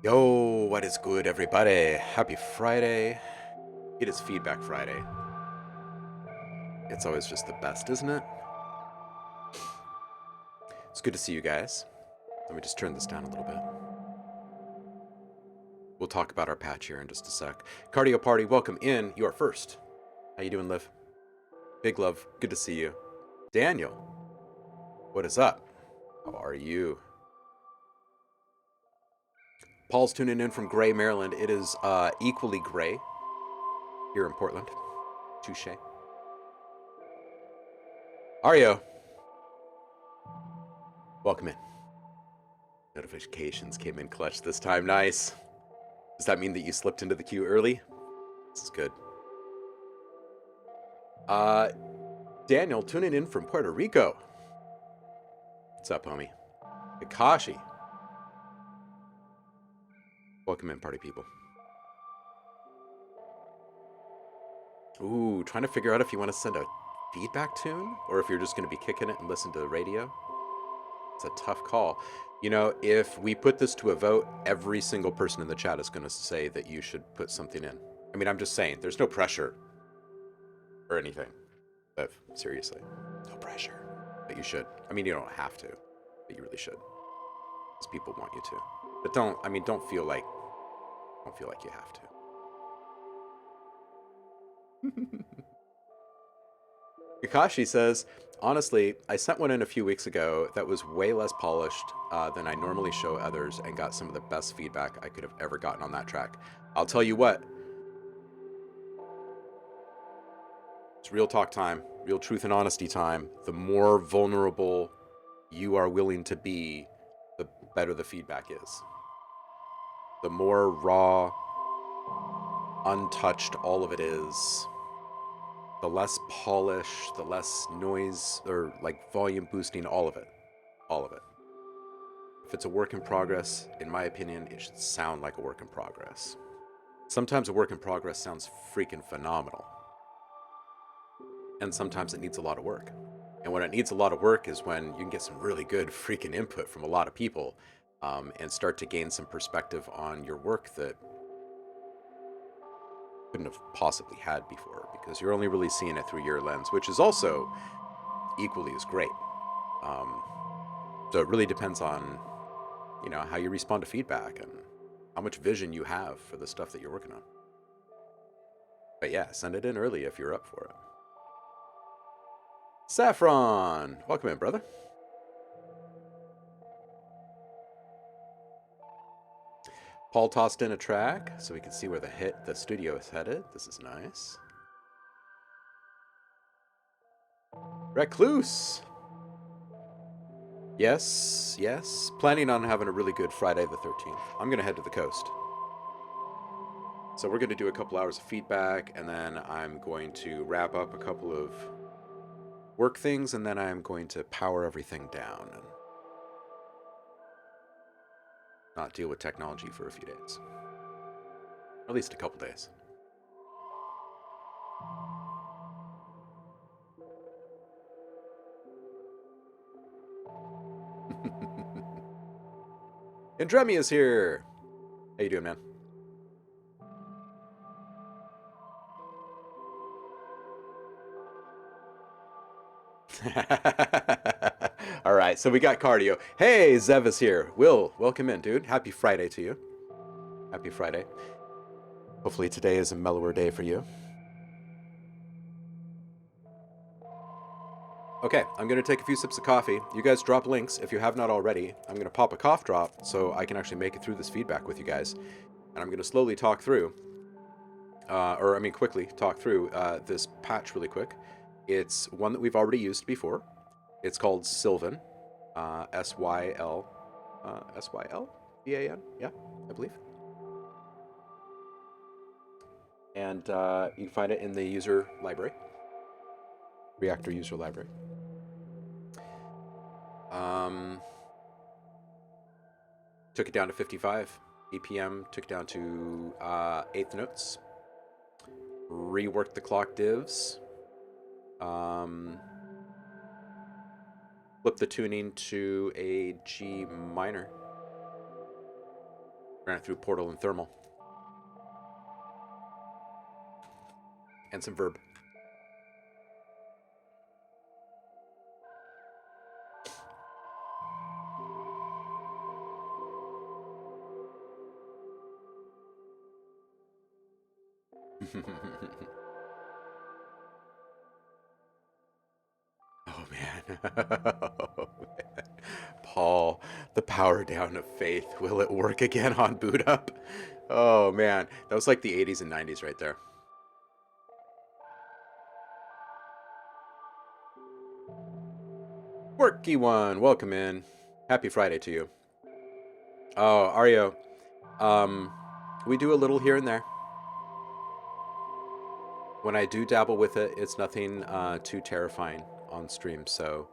Yo, what is good, everybody? Happy Friday. It is Feedback Friday. It's always just the best, isn't it? It's good to see you guys. Let me just turn this down a little bit. We'll talk about our patch here in just a sec. Cardio Party, welcome in. You are first. How you doing, Liv? Big love. Good to see you. Daniel, what is up? How are you? Paul's tuning in from Gray, Maryland. It is equally gray here in Portland. Touche. Ario, welcome in. Notifications came in clutch this time. Nice. Does that mean that you slipped into the queue early? This is good. Daniel, tuning in from Puerto Rico. What's up, homie? Kakashi. Welcome in, party people. Ooh, trying to figure out if you want to send a feedback tune or if you're just going to be kicking it and listen to the radio. It's a tough call. You know, if we put this to a vote, every single person in the chat is going to say that you should put something in. I mean, I'm just saying, there's no pressure or anything. But seriously, no pressure. But you should. I mean, you don't have to, but you really should. Because people want you to. But don't feel like you have to. Kakashi says, honestly, I sent one in a few weeks ago that was way less polished than I normally show others and got some of the best feedback I could have ever gotten on that track. I'll tell you what, it's real talk time, real truth and honesty time. The more vulnerable you are willing to be, the better the feedback is. The more raw, untouched all of it is, the less polish, the less noise or like volume boosting, all of it. All of it. If it's a work in progress, in my opinion, it should sound like a work in progress. Sometimes a work in progress sounds freaking phenomenal. And sometimes it needs a lot of work. And when it needs a lot of work is when you can get some really good freaking input from a lot of people and start to gain some perspective on your work that couldn't have possibly had before, because you're only really seeing it through your lens, which is also equally as great. So it really depends on, how you respond to feedback and how much vision you have for the stuff that you're working on. But yeah, send it in early if you're up for it. Saffron, welcome in, brother. Paul tossed in a track so we can see where the studio is headed. This is nice. Recluse. Yes. Planning on having a really good Friday the 13th. I'm going to head to the coast. So we're going to do a couple hours of feedback, and then I'm going to wrap up a couple of work things, and then I'm going to power everything down and not deal with technology for a few days. At least a couple days. Andremi is here. How you doing, man? All right, so we got cardio. Hey, Zev is here. Will, welcome in, dude. Happy Friday to you. Happy Friday. Hopefully today is a mellower day for you. Okay, I'm going to take a few sips of coffee. You guys drop links if you have not already. I'm going to pop a cough drop so I can actually make it through this feedback with you guys. And I'm going to slowly talk through, quickly talk through this patch really quick. It's one that we've already used before. It's called Sylvan, S-Y-L, V-A-N, yeah, I believe. And you can find it in the user library, reaktor user library. Took it down to 55 BPM, took it down to eighth notes, reworked the clock divs, flipped the tuning to a G minor, Ran it through portal and thermal. And some verb. Oh man. Oh, man. Paul, the power down of faith. Will it work again on boot up? Oh man. That was like the 80s and 90s right there. Worky one, welcome in. Happy Friday to you. Oh, Ario. We do a little here and there. When I do dabble with it, it's nothing too terrifying on stream. So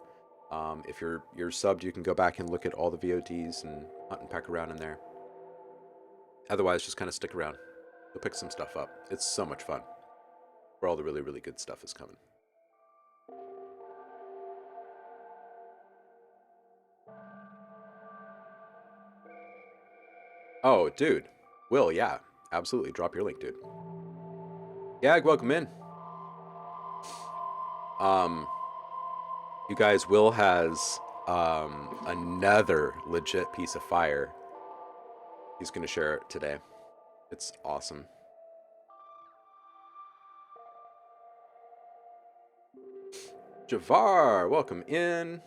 if you're subbed, you can go back and look at all the VODs and hunt and peck around in there. Otherwise, just kind of stick around. You'll pick some stuff up. It's so much fun. Where all the really, really good stuff is coming. Oh, dude. Will, yeah. Absolutely. Drop your link, dude. Gag, welcome in. You guys, Will has another legit piece of fire. He's going to share it today. It's awesome. Javar, welcome in.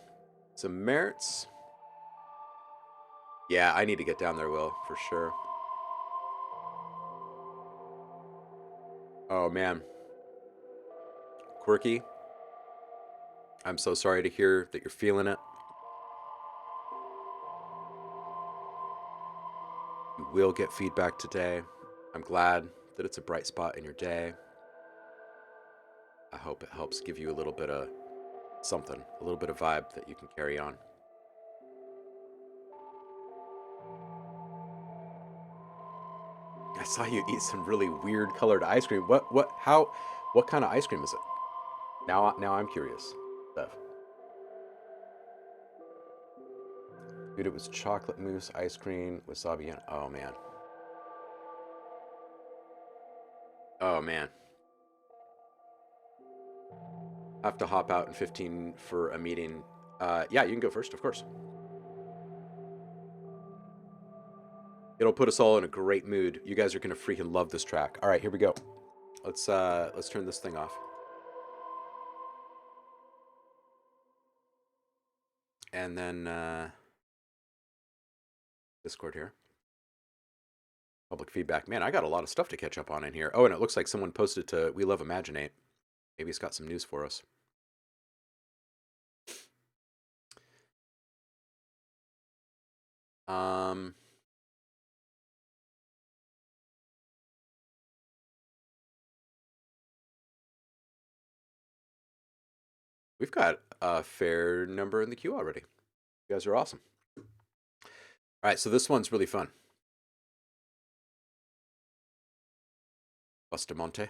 Some merits. Yeah, I need to get down there, Will, for sure. Oh, man. Quirky, I'm so sorry to hear that you're feeling it. You will get feedback today. I'm glad that it's a bright spot in your day. I hope it helps give you a little bit of something, a little bit of vibe that you can carry on. I saw you eat some really weird colored ice cream. What kind of ice cream is it? Now I'm curious. Steph. Dude, it was chocolate mousse ice cream, wasabi, and oh man. Oh man. I have to hop out in 15 for a meeting. Yeah, you can go first, of course. It'll put us all in a great mood. You guys are gonna freaking love this track. All right, here we go. Let's turn this thing off. And then Discord here. Public feedback. Man, I got a lot of stuff to catch up on in here. Oh, and it looks like someone posted to We Love Imaginate. Maybe it's got some news for us. We've got a fair number in the queue already. You guys are awesome. All right, so this one's really fun. Bustamante.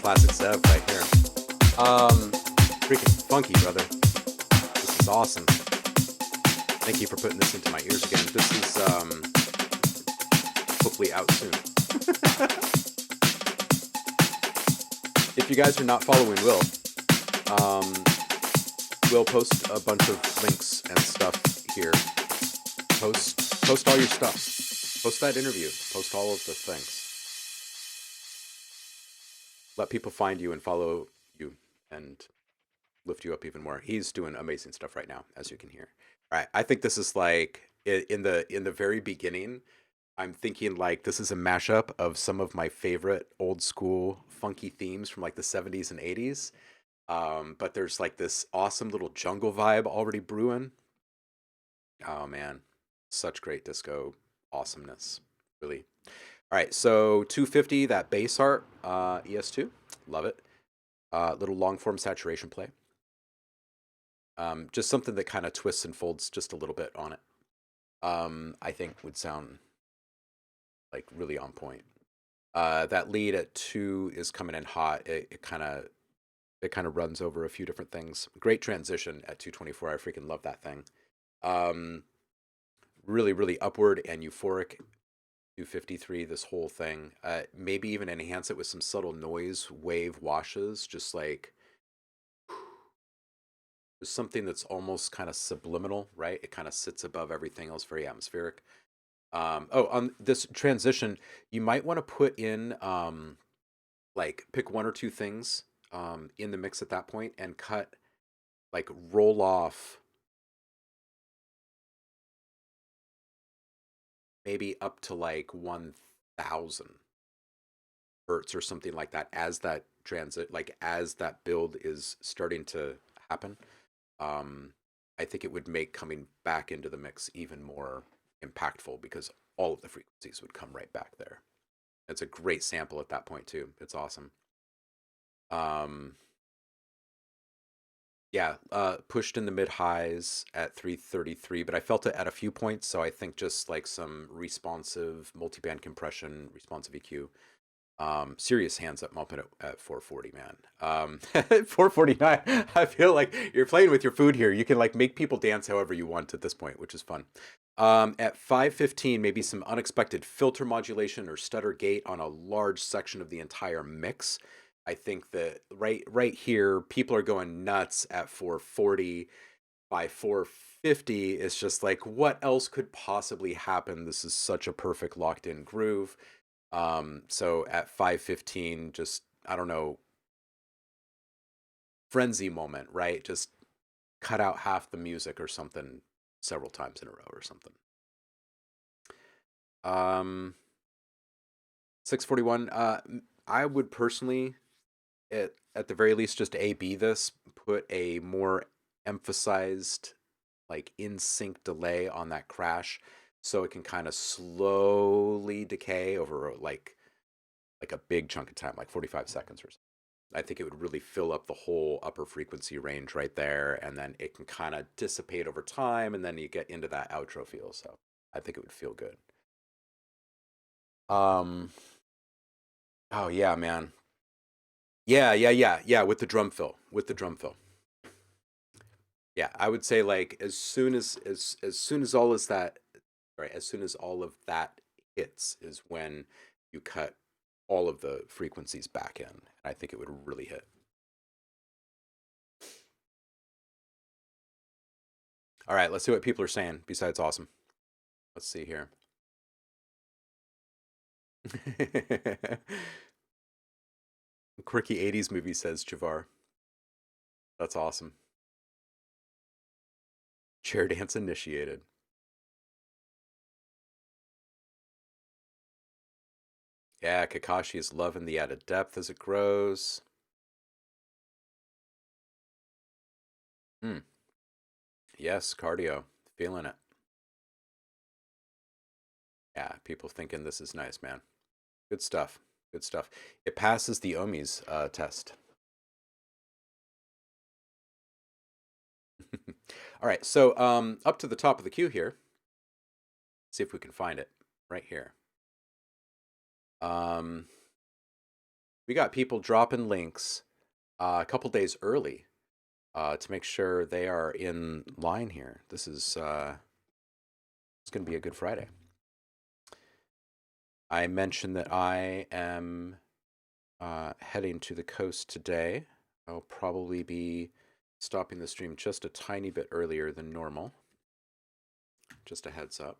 Classic Zev right here. Freaking funky, brother. This is awesome. Thank you for putting this into my ears again. This is hopefully out soon. If you guys are not following Will, we'll post a bunch of links and stuff here. Post all your stuff. Post that interview. Post all of the things. Let people find you and follow you and lift you up even more. He's doing amazing stuff right now, as you can hear. All right, I think this is like in the very beginning. I'm thinking like this is a mashup of some of my favorite old school funky themes from like the 70s and 80s. But there's like this awesome little jungle vibe already brewing. Oh man, such great disco awesomeness, really. All right, so 250, that bass art, ES2, love it. Little long form saturation play. Just something that kind of twists and folds just a little bit on it. I think would sound like really on point. That lead at 2 is coming in hot. It kind of runs over a few different things. Great transition at 224. I freaking love that thing. Really, really upward and euphoric. 253, this whole thing. Maybe even enhance it with some subtle noise wave washes, just like something that's almost kind of subliminal, right? It kind of sits above everything else, very atmospheric. On this transition, you might want to put in like pick one or two things in the mix at that point and cut, like roll off maybe up to like 1000 hertz or something like that as that transit, like as that build is starting to happen. I think it would make coming back into the mix even more impactful because all of the frequencies would come right back there. It's a great sample at that point too. It's awesome. Um, yeah, pushed in the mid highs at 333, but I felt it at a few points. So I think just like some responsive multiband compression, responsive EQ. Serious hands up Muppet at 440, man. 449. I feel like you're playing with your food here. You can like make people dance however you want at this point, which is fun. At 515, maybe some unexpected filter modulation or stutter gate on a large section of the entire mix. I think that right here, people are going nuts at 440. By 450, it's just like, what else could possibly happen? This is such a perfect locked in groove. So at 515, just, I don't know, frenzy moment, right? Just cut out half the music or something several times in a row or something. 641, I would personally, at the very least, just A-B this, put a more emphasized, like in sync delay on that crash so it can kind of slowly decay over like a big chunk of time, like 45 seconds or something. I think it would really fill up the whole upper frequency range right there, and then it can kind of dissipate over time, and then you get into that outro feel. So I think it would feel good. Um, oh yeah, man. Yeah, with the drum fill, Yeah, I would say like as soon as all is that right, as soon as all of that hits is when you cut all of the frequencies back in. And I think it would really hit. All right, let's see what people are saying besides awesome. Let's see here. Quirky 80s movie, says Javar. That's awesome. Chair dance initiated. Yeah, Kakashi is loving the added depth as it grows. Hmm. Yes, cardio. Feeling it. Yeah, people thinking this is nice, man. Good stuff. Good stuff. It passes the Omi's test. All right, so up to the top of the queue here. See if we can find it right here. We got people dropping links a couple days early to make sure they are in line here. This is it's going to be a good Friday. I mentioned that I am heading to the coast today. I'll probably be stopping the stream just a tiny bit earlier than normal. Just a heads up.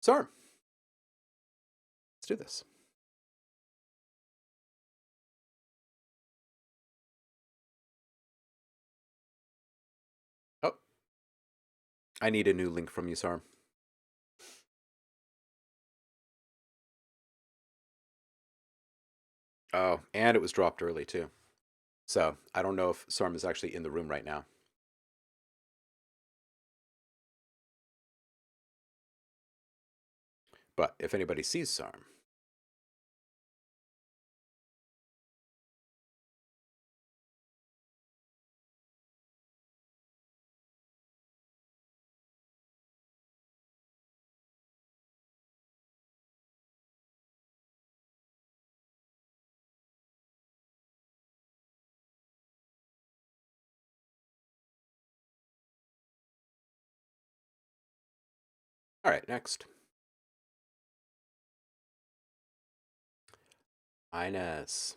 So, let's do this. Oh, I need a new link from you, Sarm. Oh, and it was dropped early too. So I don't know if Sarm is actually in the room right now. But if anybody sees Sarm, all right, next. Ines.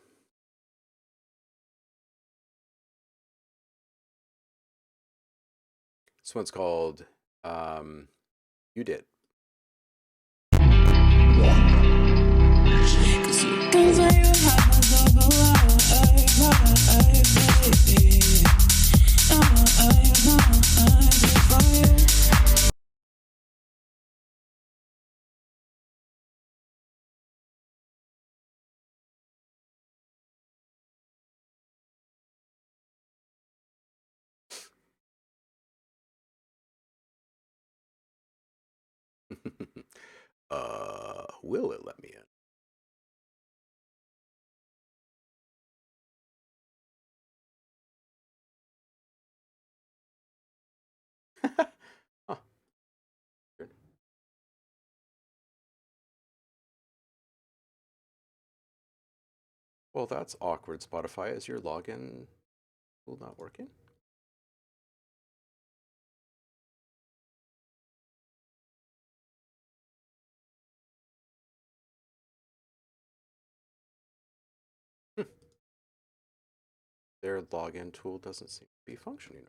This one's called You Did. Will it let me in? Huh. Good. Well, that's awkward, Spotify. Is your login tool not working? Their login tool doesn't seem to be functioning.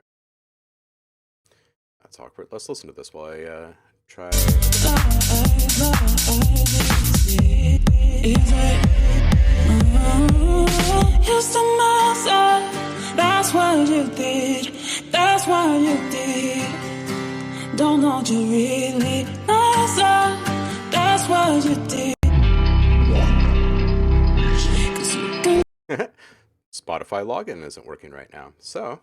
That's awkward. Let's listen to this while I try. That's what you did. That's what you did. Don't know you really nice. That's what you did. Spotify login isn't working right now, so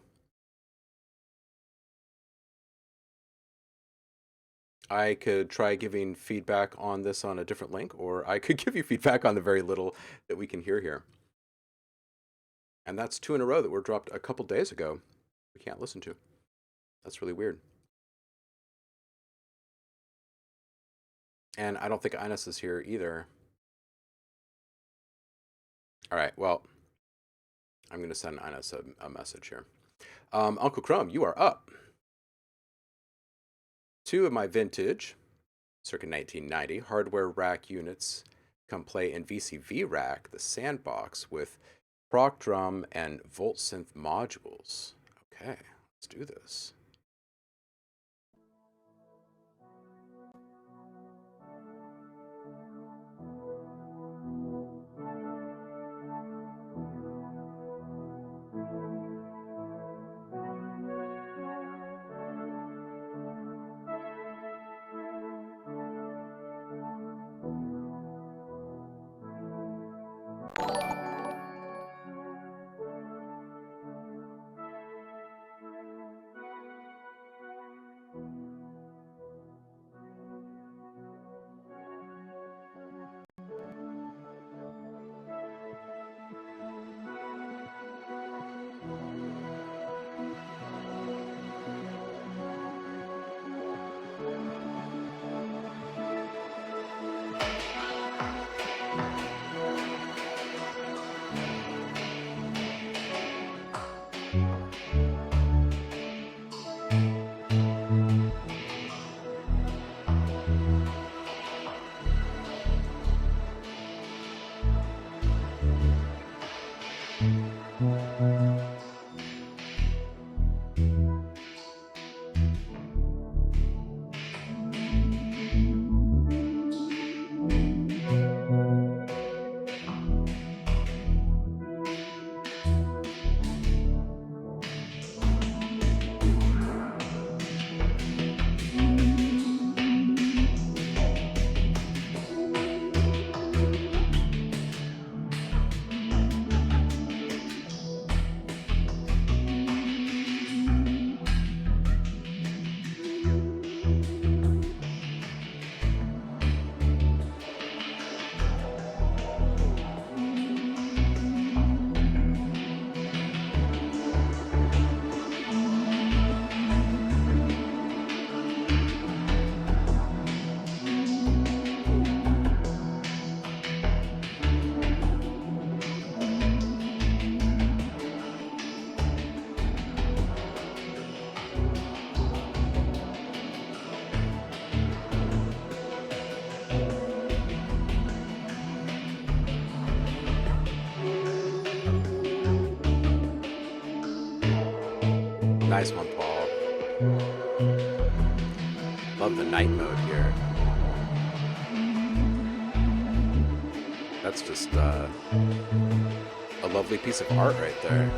I could try giving feedback on this on a different link, or I could give you feedback on the very little that we can hear here. And that's 2 in a row that were dropped a couple days ago. We can't listen to. That's really weird. And I don't think Ines is here either. All right, well, I'm going to send Ines a message here. Uncle Chrome, you are up. 2 of my vintage, circa 1990, hardware rack units come play in VCV Rack, the sandbox, with proc drum and volt synth modules. Okay, let's do this. Nice one, Paul. Love the night mode here. That's just a lovely piece of art right there.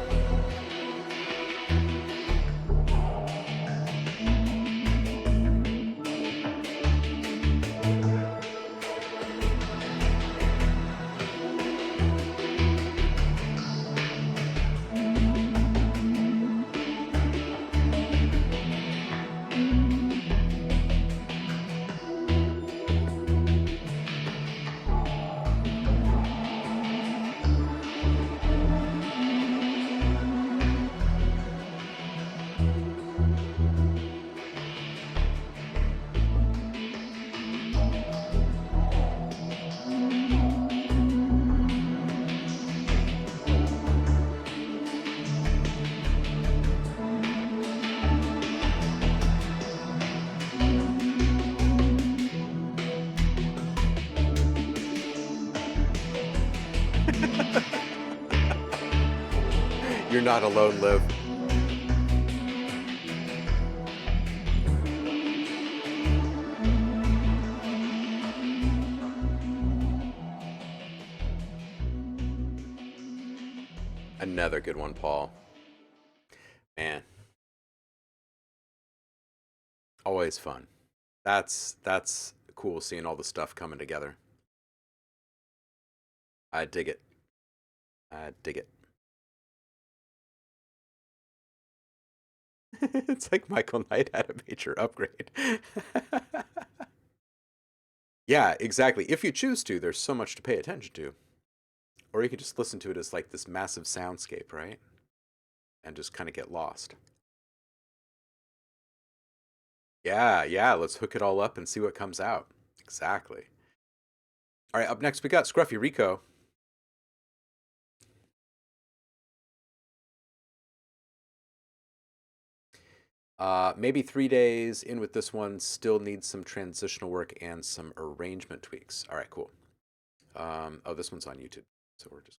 You're not alone, Liv. Another good one, Paul. Man. Always fun. That's cool seeing all the stuff coming together. I dig it. I dig it. It's like Michael Knight had a major upgrade. Yeah, exactly. If you choose to, there's so much to pay attention to. Or you could just listen to it as like this massive soundscape, right? And just kind of get lost. Yeah, let's hook it all up and see what comes out. Exactly. All right, up next we got Scruffy Rico. Maybe 3 days in with this one, still needs some transitional work and some arrangement tweaks. All right, cool. Oh, this one's on YouTube, so we're just...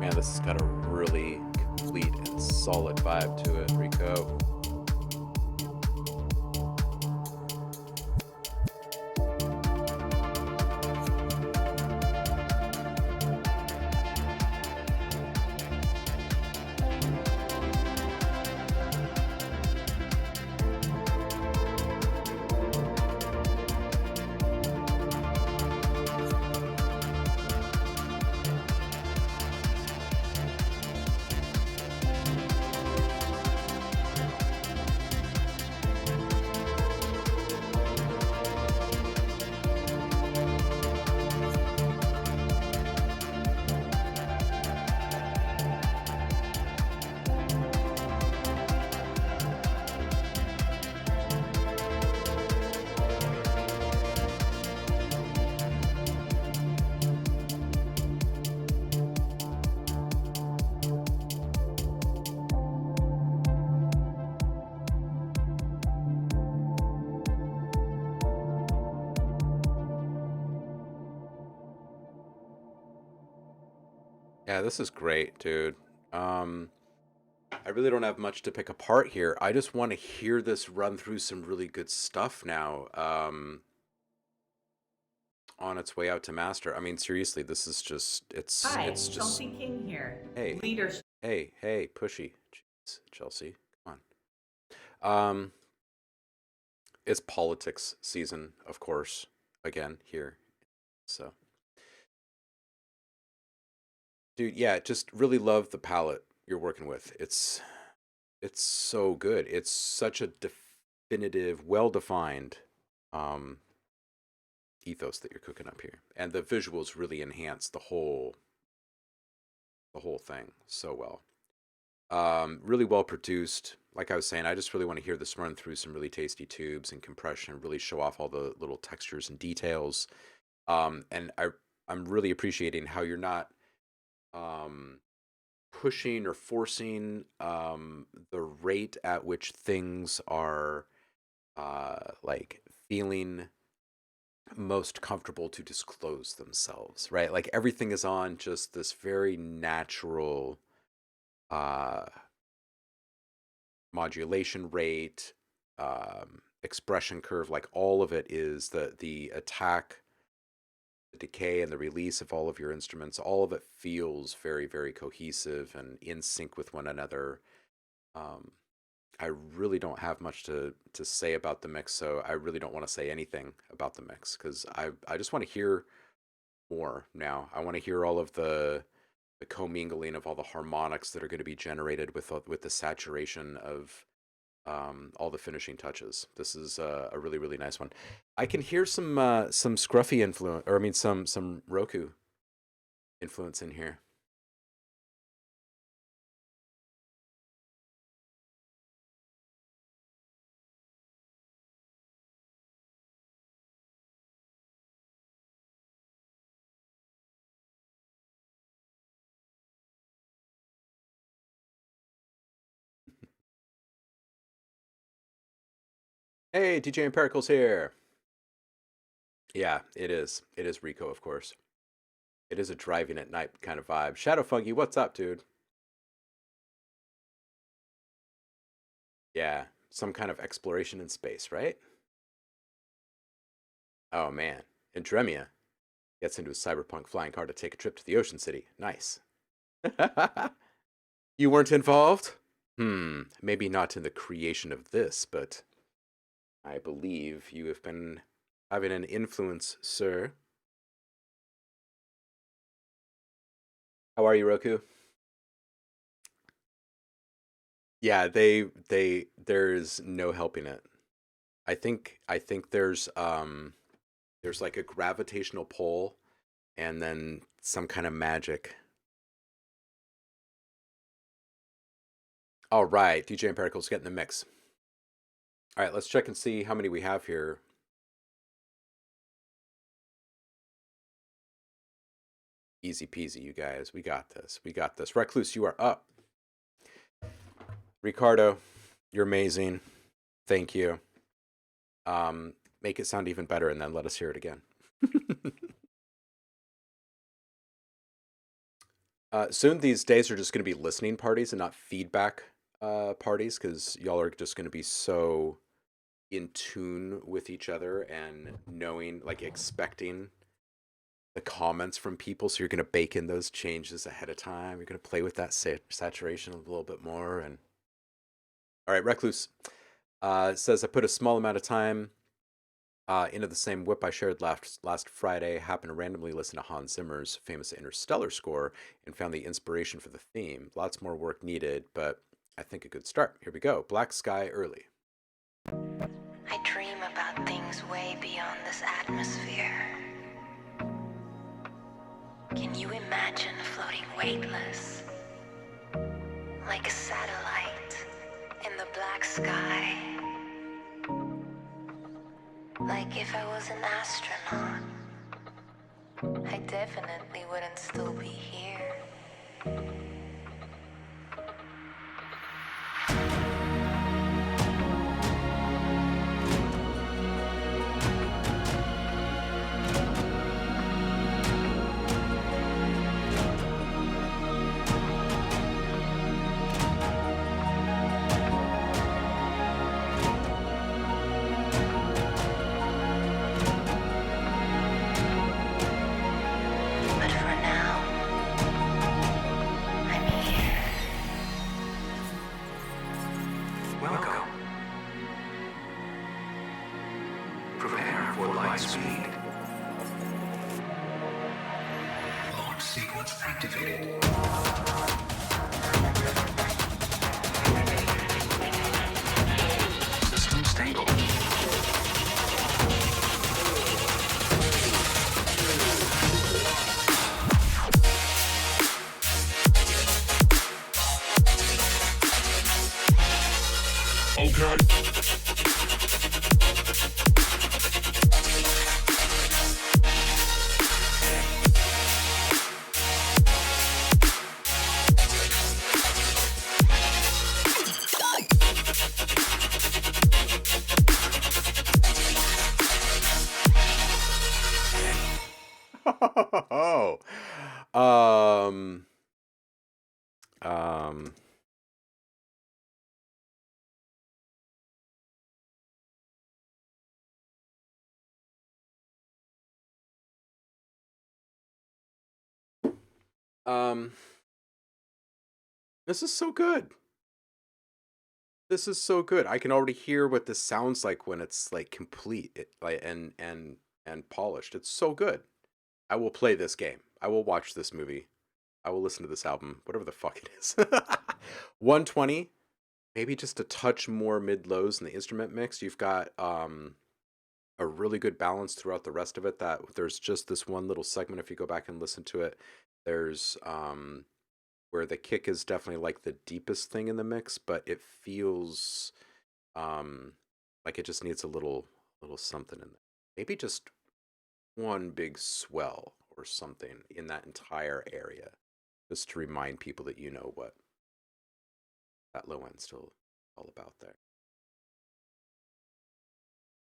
man, this has got a really complete and solid vibe to it, Rico. Yeah, this is great, dude. Um, I really don't have much to pick apart here. I just want to hear this run through some really good stuff now. On its way out to master. I mean, seriously, this is just Hi, it's just Chelsea King here. hey, Leadership. hey, pushy. Jeez, Chelsea, come on. It's politics season, of course, again here. So, dude, yeah, just really love the palette you're working with. It's so good. It's such a definitive, well-defined um ethos that you're cooking up here. And the visuals really enhance the whole thing so well. Really well produced. Like I was saying, I just really want to hear this run through some really tasty tubes and compression, really show off all the little textures and details. And I'm really appreciating how you're not um, pushing or forcing the rate at which things are like feeling most comfortable to disclose themselves, right? Like everything is on just this very natural uh modulation rate, expression curve, like all of it is the attack, the decay, and the release of all of your instruments. All of it feels very, very cohesive and in sync with one another. Um, I really don't have much to say about the mix, so I really don't want to say anything about the mix because I just want to hear more now. I want to hear all of the commingling of all the harmonics that are going to be generated with the saturation of all the finishing touches. This is a really really nice one. I can hear some scruffy influence, or I mean some Roku influence in here. Hey, DJ Empirical's here. Yeah, it is. It is Rico, of course. It is a driving at night kind of vibe. Shadow Funky, what's up, dude? Yeah, some kind of exploration in space, right? Oh man, Andremia gets into a cyberpunk flying car to take a trip to the Ocean City. Nice. You weren't involved? Maybe not in the creation of this, but I believe you have been having an influence, sir. How are you, Roku? Yeah, there's no helping it. I think there's like a gravitational pull and then some kind of magic. All right, DJ Empirical's getting the mix. All right, let's check and see how many we have here. Easy peasy, you guys. We got this. We got this. Recluse, you are up. Ricardo, you're amazing. Thank you. Make it sound even better and then let us hear it again. Soon these days are just going to be listening parties and not feedback parties because y'all are just going to be so in tune with each other and knowing, like expecting the comments from people. So you're going to bake in those changes ahead of time. You're going to play with that saturation a little bit more. And all right, Recluse says I put a small amount of time into the same whip I shared last Friday. Happened to randomly listen to Hans Zimmer's famous Interstellar score and found the inspiration for the theme. Lots more work needed, but I think a good start. Here we go. Black Sky Early. I dream about things way beyond this atmosphere. Can you imagine floating weightless, like a satellite in the black sky? Like if I was an astronaut, I definitely wouldn't still be here. But for now, I'm here. Welcome. Prepare for light speed. Launch sequence activated. System stable. Okay. Oh, um, um, um, this is so good. This is so good. I can already hear what this sounds like when it's like complete, like and polished. It's so good. I will play this game. I will watch this movie. I will listen to this album, whatever the fuck it is. 120, maybe just a touch more mid lows in the instrument mix. You've got a really good balance throughout the rest of it. That there's just this one little segment. If you go back and listen to it, there's where the kick is definitely like the deepest thing in the mix, but it feels um like it just needs a little something in there. Maybe just one big swell or something in that entire area, just to remind people that you know what that low end's still all about there.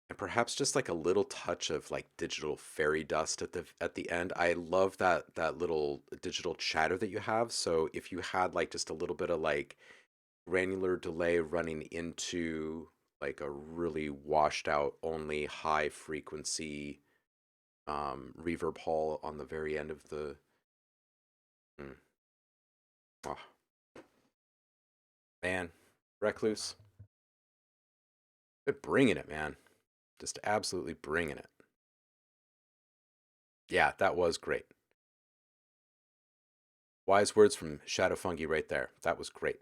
And perhaps just like a little touch of like digital fairy dust at the end. I love that little digital chatter that you have. So if you had like just a little bit of like granular delay running into like a really washed out only high frequency reverb hall on the very end of the mm, oh, man, Recluse, they're bringing it, man, just absolutely bringing it. Yeah, that was great. Wise words from Shadow Fungi right there. That was great.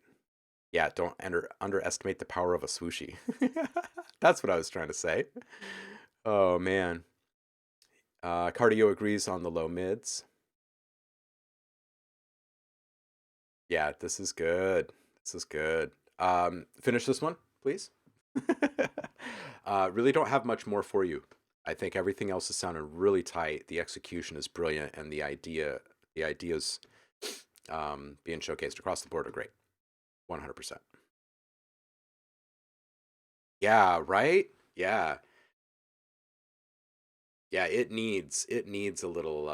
Yeah, don't underestimate the power of a swooshy. That's what I was trying to say. Oh man. Cardio agrees on the low mids. Yeah, this is good. This is good. Finish this one, please. Really don't have much more for you. I think everything else is sounding really tight. The execution is brilliant, and the ideas being showcased across the board are great. 100%. Yeah, right? Yeah. Yeah, it needs a little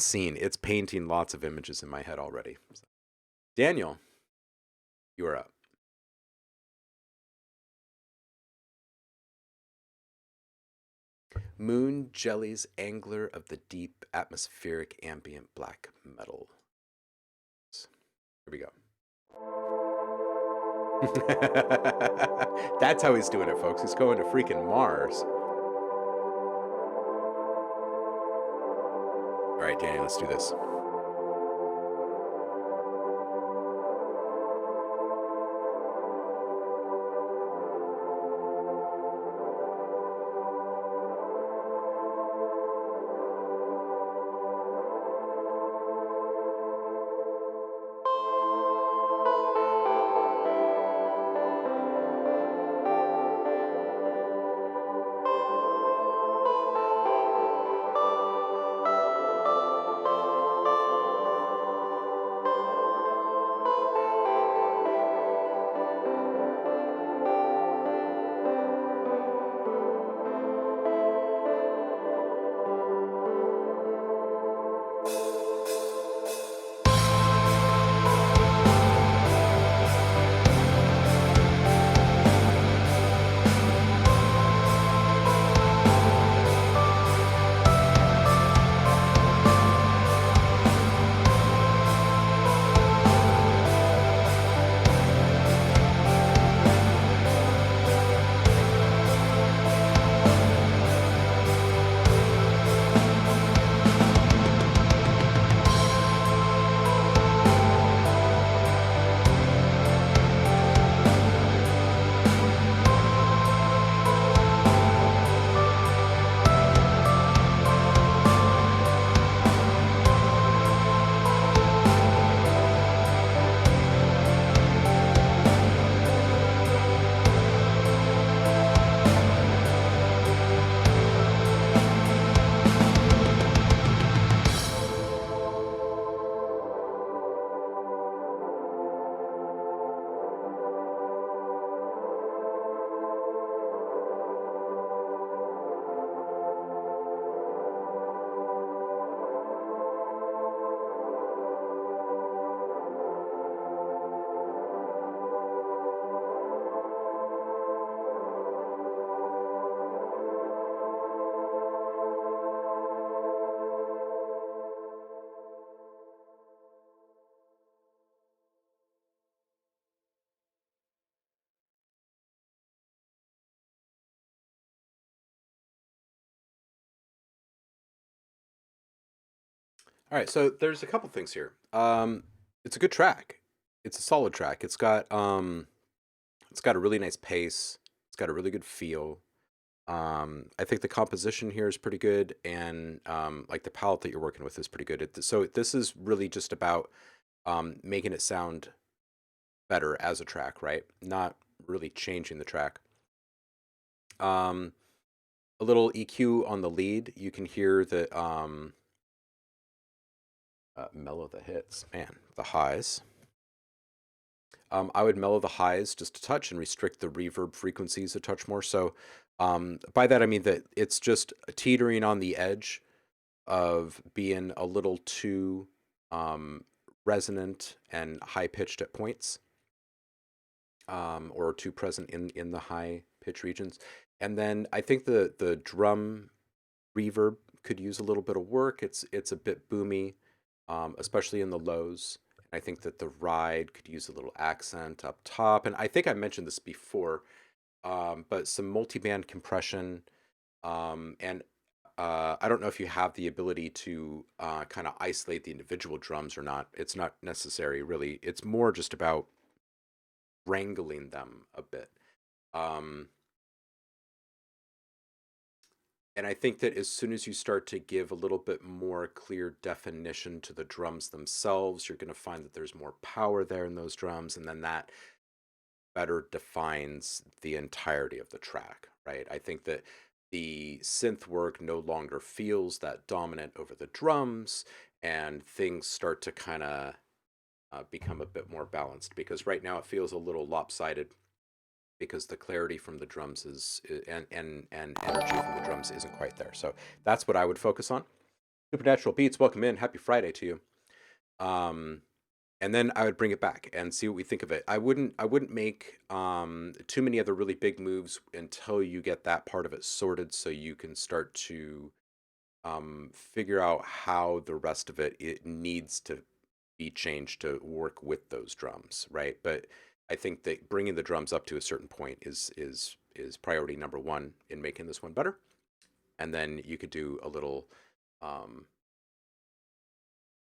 scene. It's painting lots of images in my head already. So, Daniel, you are up. Moon jellies, angler of the deep, atmospheric, ambient black metal. Here we go. That's how he's doing it, folks. He's going to freaking Mars. All right, Danny, let's do this. All right, so there's a couple things here. It's a good track. It's a solid track. It's got a really nice pace. It's got a really good feel. I think the composition here is pretty good, and like the palette that you're working with is pretty good. So this is really just about making it sound better as a track, right? Not really changing the track. Um, a little EQ on the lead. You can hear the mellow the hits, man, the highs. I would mellow the highs just a touch and restrict the reverb frequencies a touch more. So by that I mean that it's just teetering on the edge of being a little too resonant and high pitched at points, or too present in the high pitch regions. And then I think the drum reverb could use a little bit of work. It's a bit boomy, especially in the lows. I think that the ride could use a little accent up top. And I think I mentioned this before, but some multi-band compression. And I don't know if you have the ability to kind of isolate the individual drums or not. It's not necessary, really. It's more just about wrangling them a bit. And I think that as soon as you start to give a little bit more clear definition to the drums themselves, you're going to find that there's more power there in those drums, and then that better defines the entirety of the track, right? I think that the synth work no longer feels that dominant over the drums, and things start to kind of become a bit more balanced, because right now it feels a little lopsided because the clarity from the drums and energy from the drums isn't quite there. So that's what I would focus on. Supernatural Beats, welcome in. Happy Friday to you. And then I would bring it back and see what we think of it. I wouldn't make too many other really big moves until you get that part of it sorted, so you can start to figure out how the rest of it needs to be changed to work with those drums, right? But I think that bringing the drums up to a certain point is priority number one in making this one better. And then you could do a little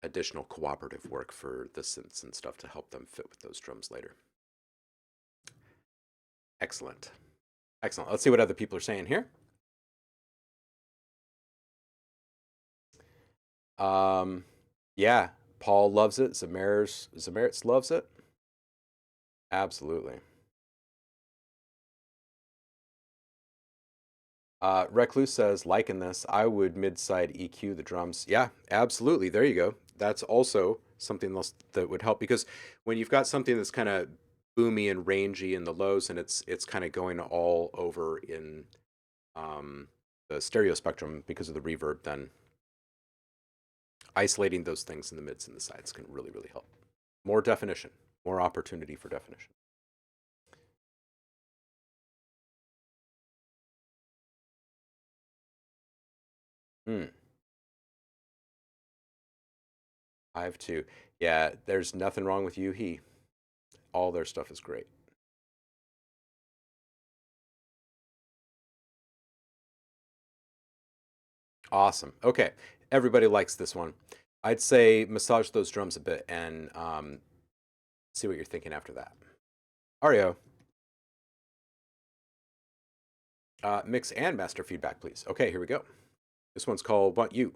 additional cooperative work for the synths and stuff to help them fit with those drums later. Excellent. Excellent. Let's see what other people are saying here. Yeah, Paul loves it. Zamerits loves it. Absolutely. Recluse says, liking this, I would mid-side EQ the drums. Yeah, absolutely. There you go. That's also something else that would help, because when you've got something that's kind of boomy and rangy in the lows, and it's kind of going all over in the stereo spectrum because of the reverb, then isolating those things in the mids and the sides can really, really help. More definition, more opportunity for definition. I have two. Yeah, there's nothing wrong with He. All their stuff is great. Awesome. Okay, everybody likes this one. I'd say massage those drums a bit and see what you're thinking after that. Ario. Mix and master feedback, please. Okay, here we go. This one's called Want You.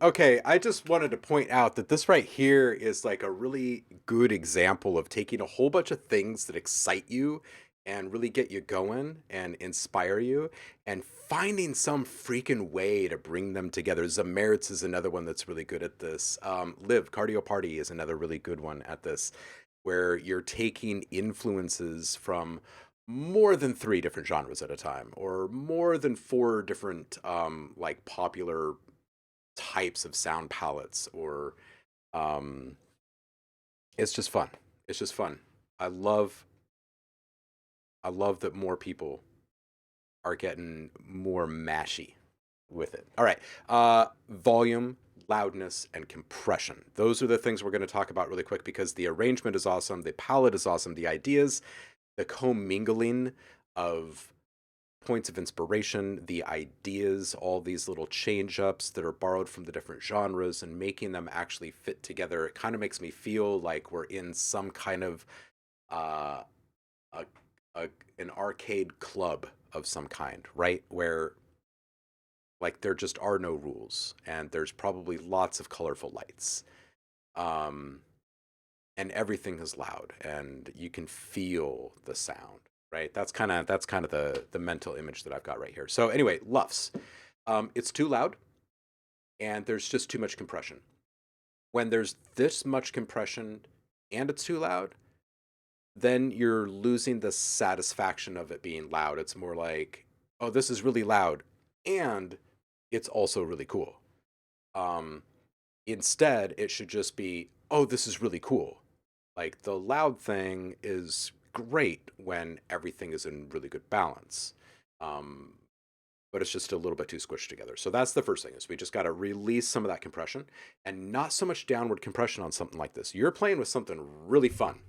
Okay, I just wanted to point out that this right here is like a really good example of taking a whole bunch of things that excite you and really get you going and inspire you and finding some freaking way to bring them together. Zamertz is another one that's really good at this. Live, Cardio Party is another really good one at this, where you're taking influences from more than three different genres at a time or more than four different like popular types of sound palettes or um it's just fun. It's just fun. I love I love that more people are getting more mashy with it. All right. Volume, loudness, and compression. Those are the things we're going to talk about really quick because the arrangement is awesome, the palette is awesome, the ideas, the commingling of points of inspiration, the ideas, all these little change ups that are borrowed from the different genres and making them actually fit together. It kind of makes me feel like we're in some kind of uh, a, an arcade club of some kind, right? Where like there just are no rules and there's probably lots of colorful lights. Um, and everything is loud and you can feel the sound, right? That's kind of the mental image that I've got right here. So anyway, luffs. It's too loud and there's just too much compression. When there's this much compression and it's too loud, then you're losing the satisfaction of it being loud. It's more like, oh, this is really loud and it's also really cool. Um, Instead, it should just be, oh, this is really cool. Like the loud thing is great when everything is in really good balance. Um, but it's just a little bit too squished together. So that's the first thing is we just got to release some of that compression and not so much downward compression on something like this. You're playing with something really fun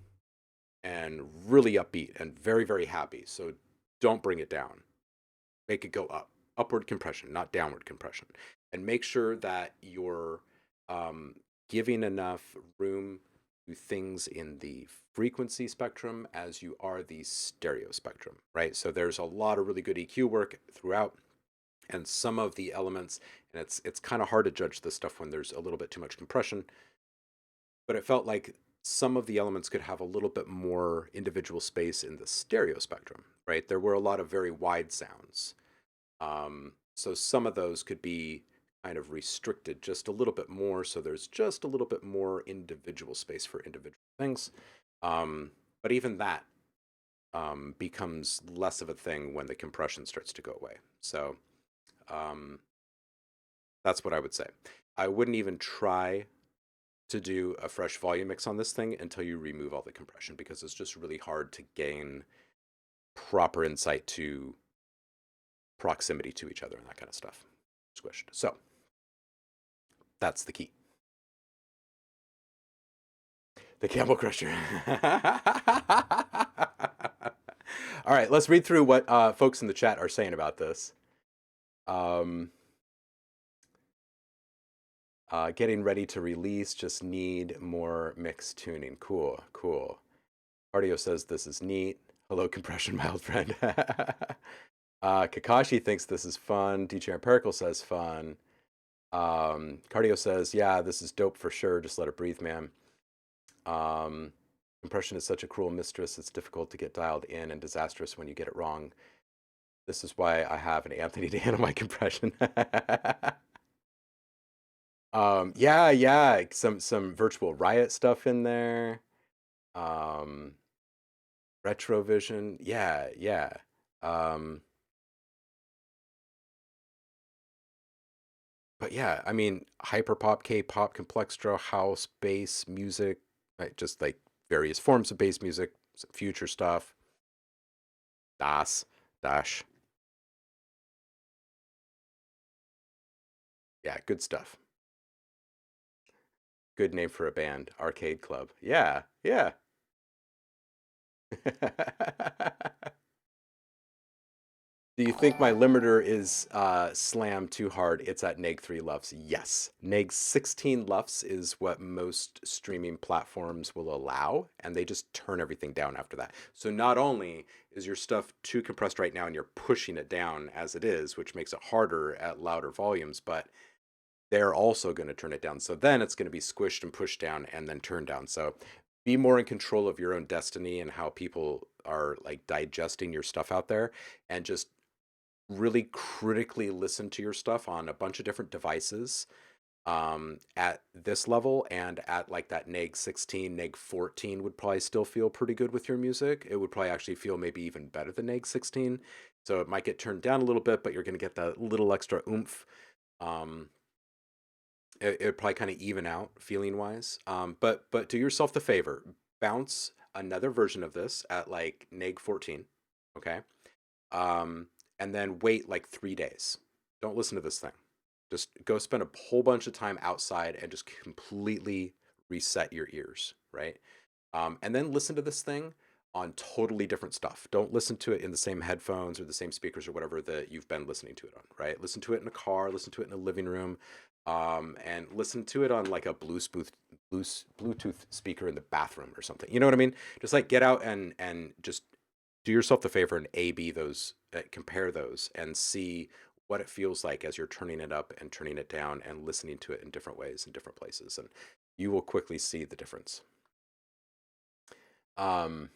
and really upbeat and very, very happy. So don't bring it down. Make it go up. Upward compression, not downward compression. And make sure that you're giving enough room to things in the frequency spectrum as you are the stereo spectrum, right? So there's a lot of really good EQ work throughout, and some of the elements, and it's kind of hard to judge this stuff when there's a little bit too much compression, but it felt like some of the elements could have a little bit more individual space in the stereo spectrum, right? There were a lot of very wide sounds. So some of those could be kind of restricted just a little bit more. So there's just a little bit more individual space for individual things. But even that becomes less of a thing when the compression starts to go away. So that's what I would say. I wouldn't even try to do a fresh volume mix on this thing until you remove all the compression because it's just really hard to gain proper insight to proximity to each other and that kind of stuff. Squished. So that's the key. The Camel Crusher. All right, let's read through what folks in the chat are saying about this. Getting ready to release, just need more mix tuning. Cool, cool. Cardio says this is neat. Hello, compression, my old friend. Kakashi thinks this is fun. DJ Empirical says fun. Cardio says, yeah, this is dope for sure. Just let it breathe, man. Compression is such a cruel mistress. It's difficult to get dialed in and disastrous when you get it wrong. This is why I have an Anthony to handle my compression. Yeah, some virtual riot stuff in there. Retrovision. Yeah. But yeah, I mean, hyperpop, K-pop, complextro, house, bass, music, right? Just like various forms of bass music, some future stuff. Dash. Yeah, good stuff. Good name for a band, Arcade Club. Yeah. Do you think my limiter is slammed too hard? It's at neg 3 LUFS. Yes. Neg 16 LUFS is what most streaming platforms will allow, and they just turn everything down after that. So not only is your stuff too compressed right now and you're pushing it down as it is, which makes it harder at louder volumes, but they're also going to turn it down. So then it's going to be squished and pushed down and then turned down. So be more in control of your own destiny and how people are like digesting your stuff out there, and just really critically listen to your stuff on a bunch of different devices at this level, and at like that neg 16, neg 14 would probably still feel pretty good with your music. It would probably actually feel maybe even better than neg 16. So it might get turned down a little bit, but you're going to get that little extra oomph. It probably kind of even out feeling wise. But do yourself the favor, bounce another version of this at like neg 14, okay? And then wait like 3 days. Don't listen to this thing. Just go spend a whole bunch of time outside and just completely reset your ears, right? And then listen to this thing on totally different stuff. Don't listen to it in the same headphones or the same speakers or whatever that you've been listening to it on, right? Listen to it in a car, listen to it in a living room, and listen to it on like a Bluetooth speaker in the bathroom or something. You know what I mean? Just like get out and just do yourself the favor and A/B those, compare those, and see what it feels like as you're turning it up and turning it down and listening to it in different ways in different places, and you will quickly see the difference. Um,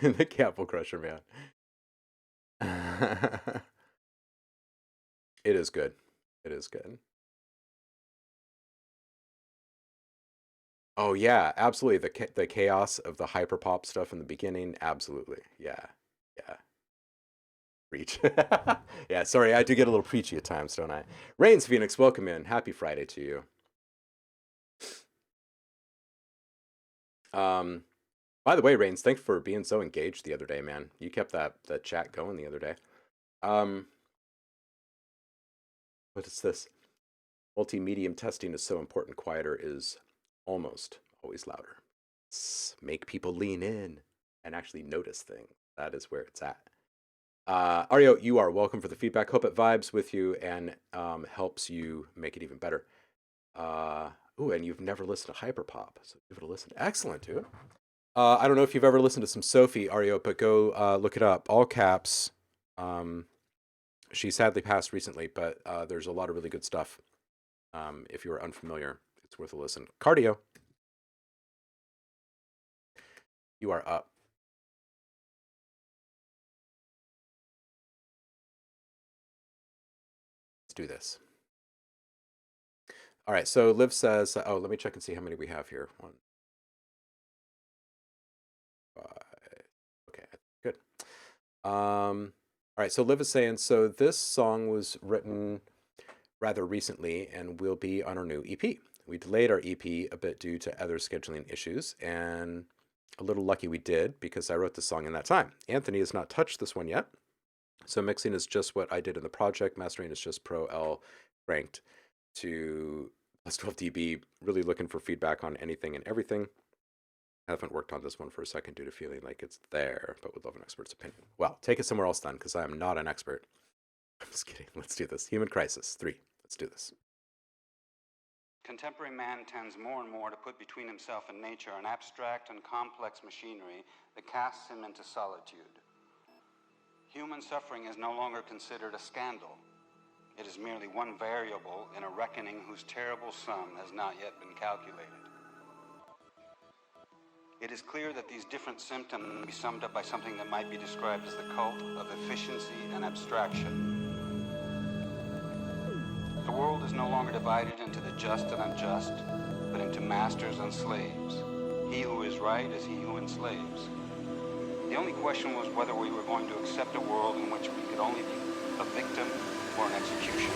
the Capel Crusher, man. It is good. It is good. Oh yeah, absolutely. The chaos of the hyperpop stuff in the beginning, absolutely. Yeah, yeah. Preach. Yeah, sorry, I do get a little preachy at times, don't I? Rains Phoenix, welcome in. Happy Friday to you. By the way, Rains, thanks for being so engaged the other day, man. You kept that chat going the other day. What is this? Multi-medium testing is so important. Quieter is almost always louder. Make people lean in and actually notice things. That is where it's at. Ario, you are welcome for the feedback. Hope it vibes with you and helps you make it even better. Ooh, and you've never listened to Hyperpop, so give it a listen. Excellent, dude. I don't know if you've ever listened to some Sophie, Ario, but go look it up. All caps. She sadly passed recently, but there's a lot of really good stuff. If you are unfamiliar, it's worth a listen. Cardio. You are up. Let's do this. All right, so Liv says, oh, let me check and see how many we have here. 1, 5. Okay, good. All right, so Liv is saying, so this song was written rather recently and will be on our new EP. We delayed our EP a bit due to other scheduling issues, and a little lucky we did because I wrote the song in that time. Anthony has not touched this one yet, so mixing is just what I did in the project. Mastering is just Pro L cranked to plus 12 dB. Really looking for feedback on anything and everything. I haven't worked on this one for a second due to feeling like it's there, but would love an expert's opinion. Well, take it somewhere else then, because I am not an expert. I'm just kidding. Let's do this. Human Crisis 3. Let's do this. Contemporary man tends more and more to put between himself and nature an abstract and complex machinery that casts him into solitude. Human suffering is no longer considered a scandal. It is merely one variable in a reckoning whose terrible sum has not yet been calculated. It is clear that these different symptoms can be summed up by something that might be described as the cult of efficiency and abstraction. The world is no longer divided into the just and unjust, but into masters and slaves. He who is right is he who enslaves. The only question was whether we were going to accept a world in which we could only be a victim or an executioner.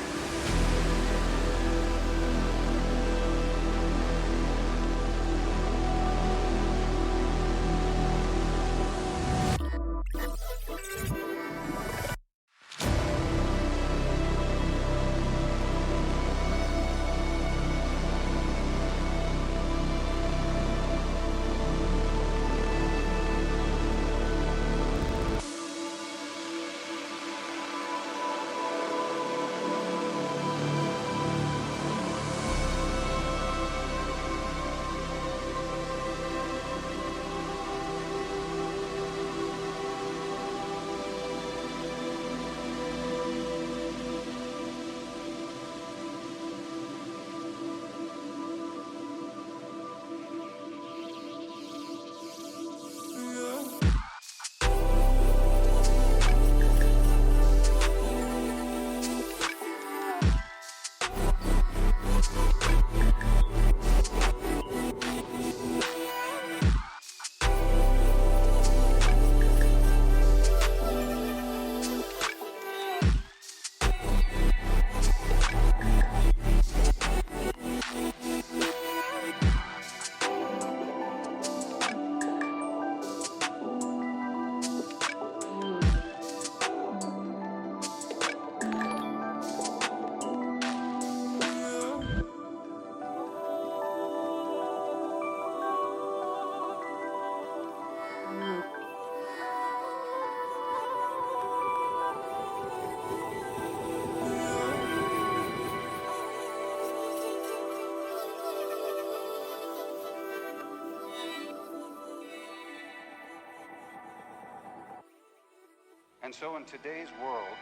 And so in today's world,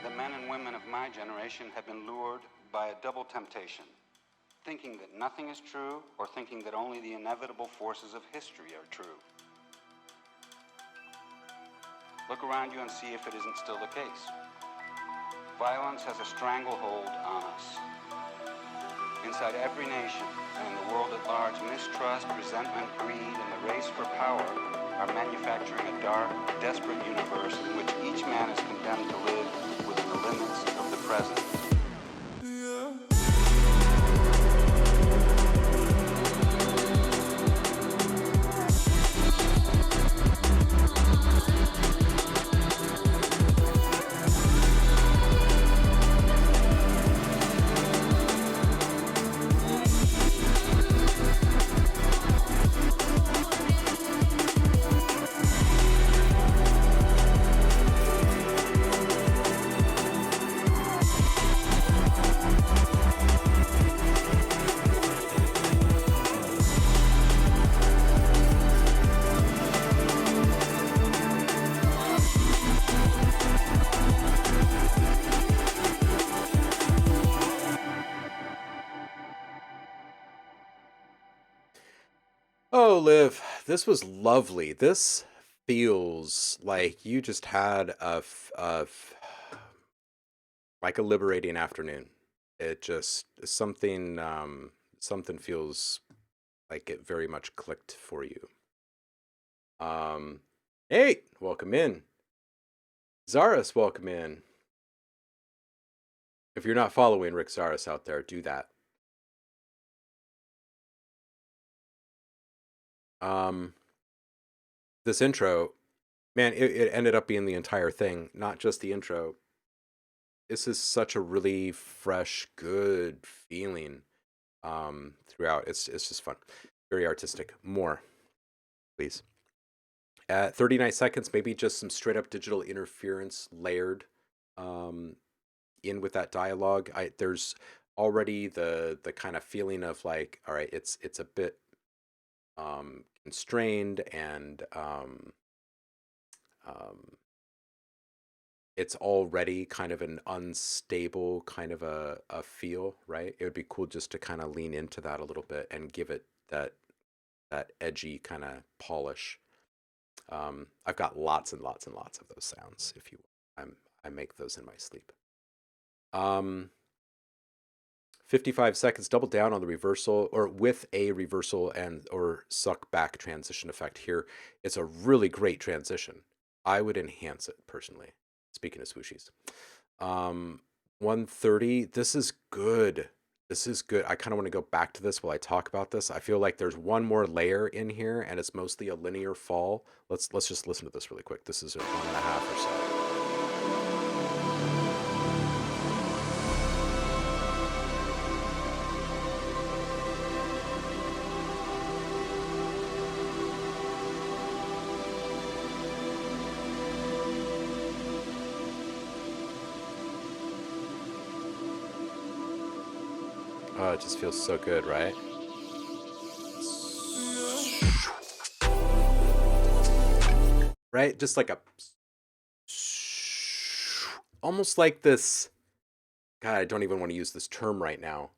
the men and women of my generation have been lured by a double temptation, thinking that nothing is true or thinking that only the inevitable forces of history are true. Look around you and see if it isn't still the case. Violence has a stranglehold on us. Inside every nation and in the world at large, mistrust, resentment, greed, and the race for power are manufacturing a dark, desperate universe in which each man is condemned to live within the limits of the present. Oh, Liv, this was lovely. This feels like you just had like a liberating afternoon. It just something feels like it very much clicked for you. Hey, welcome in. Zaris, welcome in. If you're not following Rick Zaris out there, do that. This intro, man, it ended up being the entire thing, not just the intro. This is such a really fresh, good feeling throughout. It's just fun. Very artistic. More, please. At 39 seconds, maybe just some straight up digital interference layered in with that dialogue. There's already the kind of feeling of like, all right, it's a bit constrained and it's already kind of an unstable kind of a feel, right? It would be cool just to kind of lean into that a little bit and give it that edgy kind of polish. I've got lots and lots and lots of those sounds. If you, I make those in my sleep. 55 seconds. Double down on the reversal, or with a reversal and or suck back transition effect here. It's a really great transition. I would enhance it personally. Speaking of swooshies. 130. This is good. This is good. I kind of want to go back to this while I talk about this. I feel like there's one more layer in here, and it's mostly a linear fall. Let's just listen to this really quick. This is a 1.5 or so. Oh, it just feels so good, right? Right? Just like a... almost like this... God, I don't even want to use this term right now.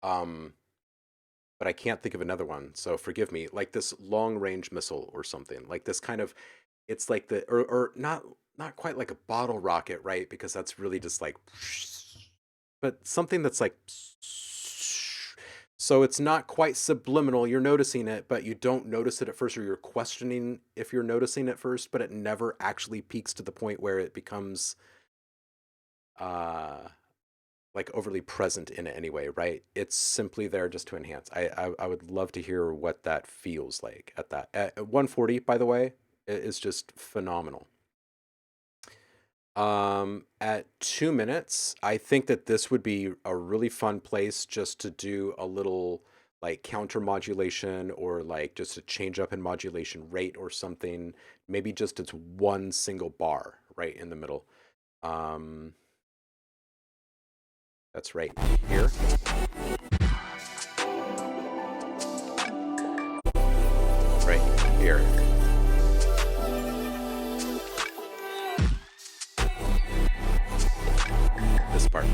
But I can't think of another one, so forgive me. Like this long-range missile or something. Like this kind of... It's like the... Or not quite like a bottle rocket, right? Because that's really just like... But something that's like... So it's not quite subliminal. You're noticing it, but you don't notice it at first, or you're questioning if you're noticing it first, but it never actually peaks to the point where it becomes like overly present in it anyway, right? It's simply there just to enhance. I would love to hear what that feels like at that. At 140, by the way, is just phenomenal. At 2 minutes, I think that this would be a really fun place just to do a little like counter modulation, or like just a change up in modulation rate or something. Maybe just it's one single bar right in the middle. That's right here. Right here. part.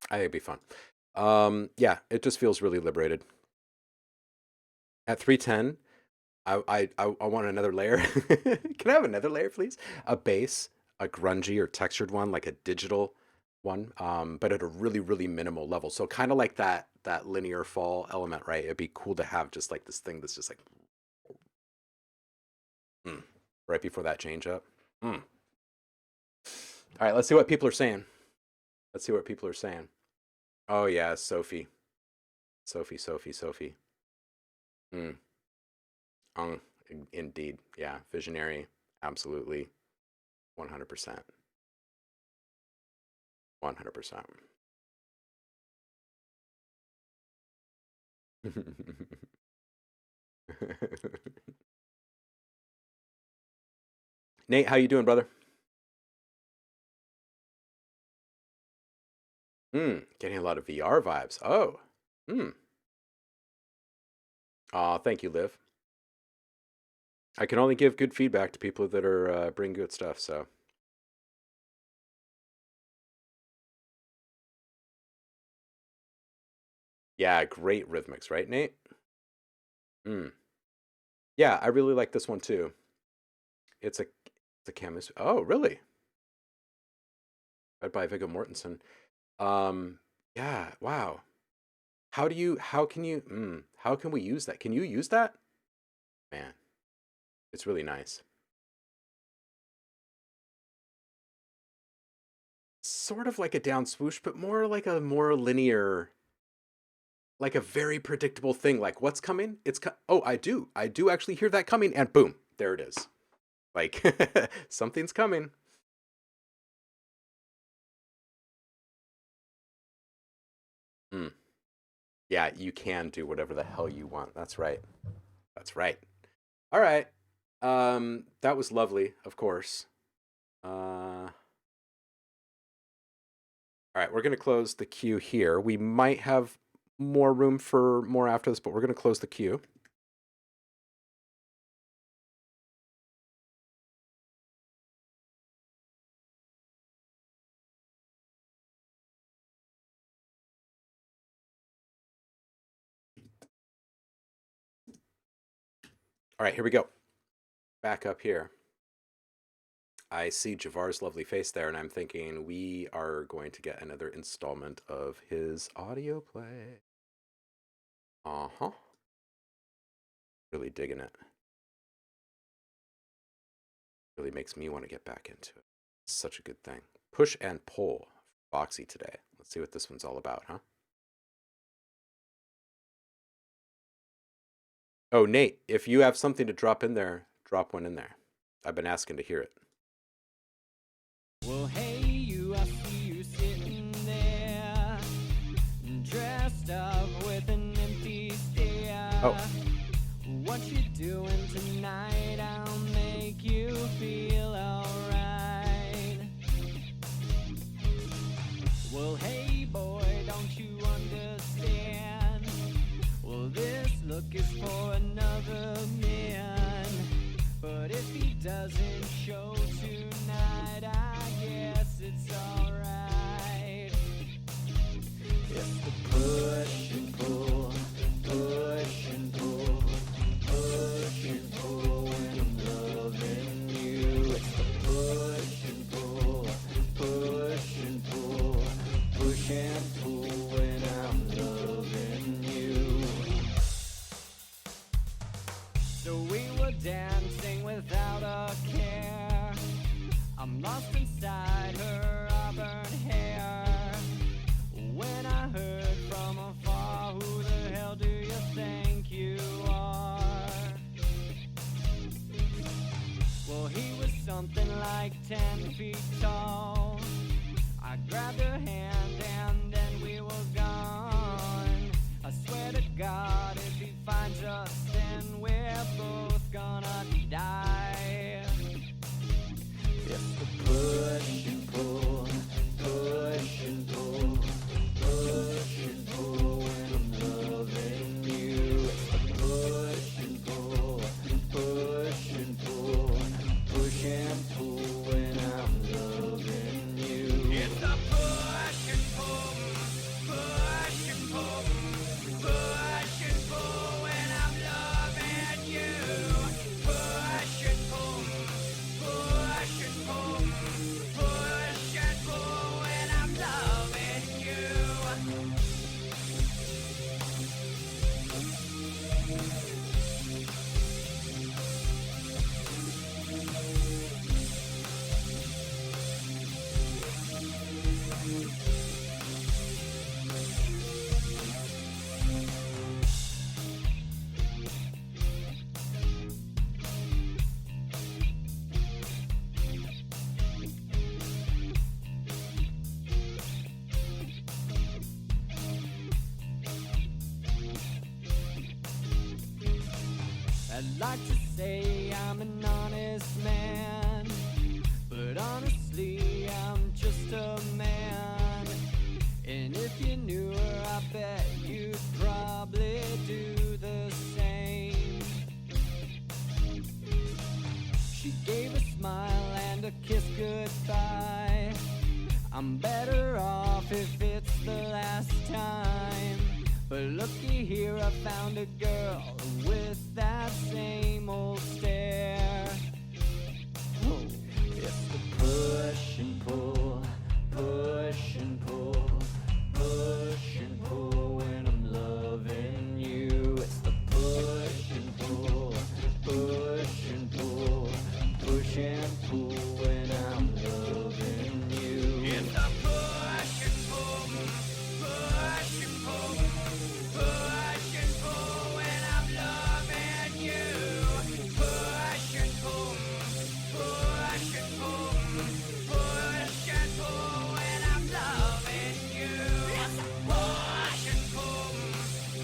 I think it'd be fun. Yeah, it just feels really liberated. At 310, I want another layer. Can I have another layer, please? A bass, a grungy or textured one, like a digital one, but at a really, really minimal level. So kind of like that linear fall element, right? It'd be cool to have just like this thing that's just like right before that change up. All right, let's see what people are saying. Let's see what people are saying. Oh yeah, Sophie. Sophie. Indeed. Yeah, visionary. Absolutely. 100%. 100%. Nate, how you doing, brother? Getting a lot of VR vibes. Oh. Aw, thank you, Liv. I can only give good feedback to people that are bring good stuff, so. Yeah, great rhythmics, right, Nate? Yeah, I really like this one too. It's a chemist. Oh, really? Read by Viggo Mortensen. Yeah, wow. How can we use that? Can you use that? Man, it's really nice. Sort of like a down swoosh, but more like a more linear, like a very predictable thing. Like what's coming? Oh, I do actually hear that coming, and boom, there it is. Like something's coming. Yeah, you can do whatever the hell you want. That's right. That's right. All right. That was lovely, of course. All right, we're going to close the queue here. We might have more room for more after this, but we're going to close the queue. All right, here we go. Back up here. I see Javar's lovely face there, and I'm thinking we are going to get another installment of his audio play. Uh-huh. Really digging it. Really makes me want to get back into it. It's such a good thing. Push and pull. Foxy today. Let's see what this one's all about, huh? Oh, Nate, if you have something to drop in there, drop one in there. I've been asking to hear it. Well, hey, I see you sitting there, dressed up with an empty stare. Oh. What you doing tonight? I'll make you feel alright. Well, hey, boy, don't you understand? Well, this look is for another man. But if he doesn't show tonight, I guess it's alright. It's the push and pull, push and pull, push and pull when I'm loving you. It's the push and pull, push and pull, push and pull when I'm loving you. So we were dancing without a care. I'm lost inside her auburn hair. When I heard from afar, who the hell do you think you are? Well, he was something like 10 feet tall. I grabbed her hand and then we were gone. I swear to God, if he finds us, then we're both gonna die. It's the push and pull, push and pull, push and pull when I'm loving you. It's the push and pull, push and pull, push and pull when I'm loving you. like to say I'm an honest man, but honestly, I'm just a man. And if you knew her, I bet you'd probably do the same. She gave a smile and a kiss goodbye. I'm better off if it's the last time. But looky here, I found a girl with that same old stare. It's the push and pull, push and pull, push and pull when I'm loving you. It's the push and pull, push and pull, push and pull when I'm loving you. It's the push and pull, push and pull, push and pull when I'm loving you. Push and pull, push and pull, push and pull when I'm loving you. It's the push and pull,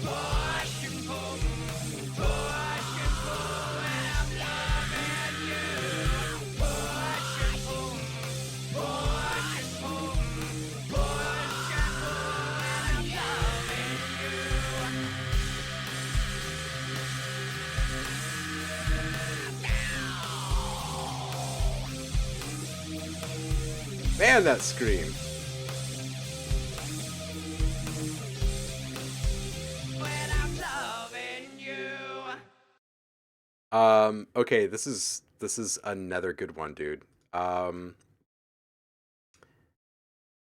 push and pull, push and pull when I'm loving you. Push and pull, push and pull, push and pull when I'm loving you. Man, that scream. When I'm loving you. Okay, this is another good one, dude.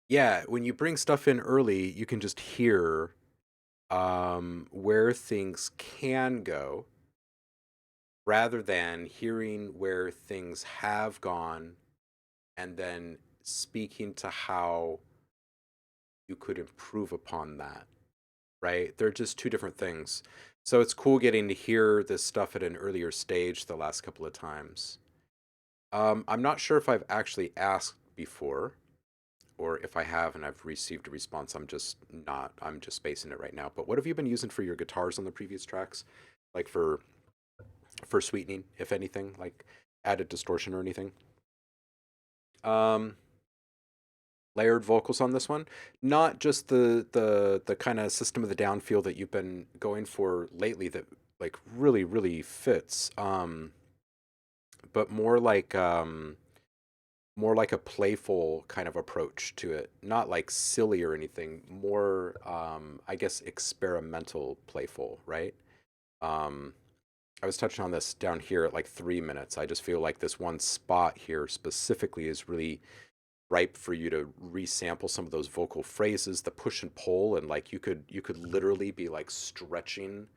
Yeah, when you bring stuff in early, you can just hear where things can go rather than hearing where things have gone and then speaking to how you could improve upon that, right? They're just two different things. So it's cool getting to hear this stuff at an earlier stage the last couple of times. I'm not sure if I've actually asked before, or if I have and I've received a response. I'm just spacing it right now. But what have you been using for your guitars on the previous tracks? Like for sweetening, if anything, like added distortion or anything? Layered vocals on this one, not just the kind of System of the Down feel that you've been going for lately that like really fits, but more like a playful kind of approach to it, not like silly or anything, more I guess experimental playful, right? I was touching on this down here at like 3 minutes. I just feel like this one spot here specifically is really ripe for you to resample some of those vocal phrases, the push and pull, and like you could literally be like stretching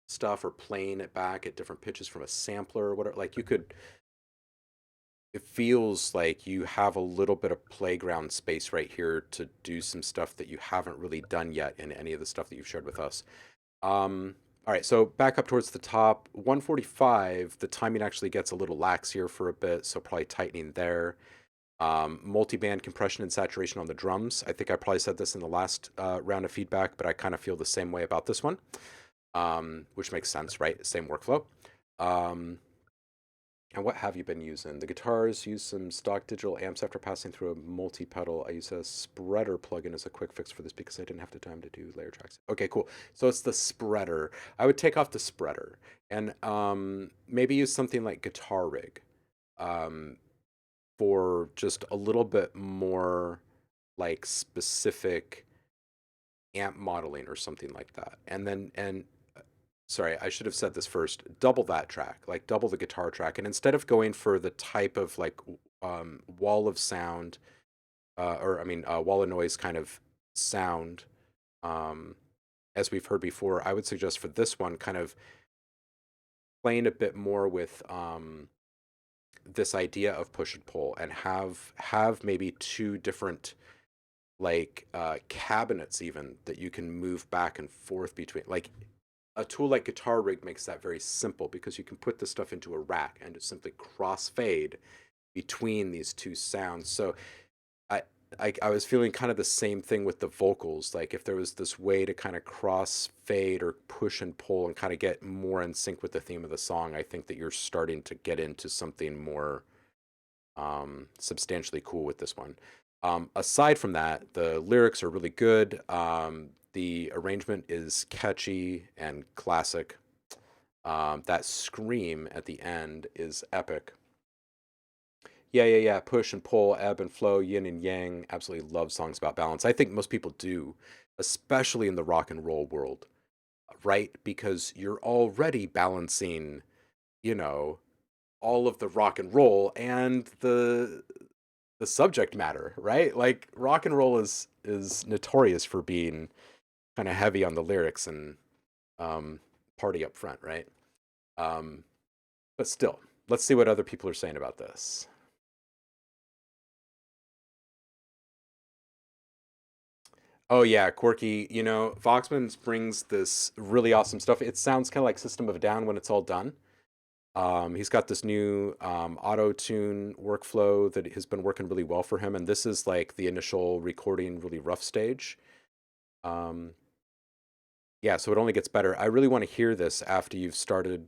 stuff or playing it back at different pitches from a sampler or whatever. Like you could, it feels like you have a little bit of playground space right here to do some stuff that you haven't really done yet in any of the stuff that you've shared with us. All right, so back up towards the top, 145, the timing actually gets a little lax here for a bit, so probably tightening there. Multi-band compression and saturation on the drums. I think I probably said this in the last round of feedback, but I kind of feel the same way about this one, which makes sense, right? Same workflow. And what have you been using? The guitars use some stock digital amps after passing through a multi-pedal. I use a spreader plugin as a quick fix for this because I didn't have the time to do layer tracks. Okay, cool. So it's the spreader. I would take off the spreader and maybe use something like Guitar Rig for just a little bit more like specific amp modeling or something like that. And sorry, I should have said this first. Double that track, like double the guitar track. And instead of going for the type of like wall of sound, wall of noise kind of sound, as we've heard before, I would suggest for this one kind of playing a bit more with this idea of push and pull, and have maybe two different like cabinets even that you can move back and forth between. Like a tool like Guitar Rig makes that very simple because you can put this stuff into a rack and just simply crossfade between these two sounds. So I was feeling kind of the same thing with the vocals. Like if there was this way to kind of cross fade or push and pull and kind of get more in sync with the theme of the song, I think that you're starting to get into something more substantially cool with this one. Aside from that, the lyrics are really good. The arrangement is catchy and classic. That scream at the end is epic. Yeah. Push and pull, ebb and flow, yin and yang. Absolutely love songs about balance. I think most people do, especially in the rock and roll world, right? Because you're already balancing, you know, all of the rock and roll and the subject matter, right? Like rock and roll is notorious for being kind of heavy on the lyrics and party up front, right? But still, let's see what other people are saying about this. Oh yeah, quirky. You know, Voxmans brings this really awesome stuff. It sounds kind of like System of a Down when it's all done. He's got this new auto tune workflow that has been working really well for him, and this is like the initial recording, really rough stage. Um, yeah, so it only gets better. I really want to hear this after you've started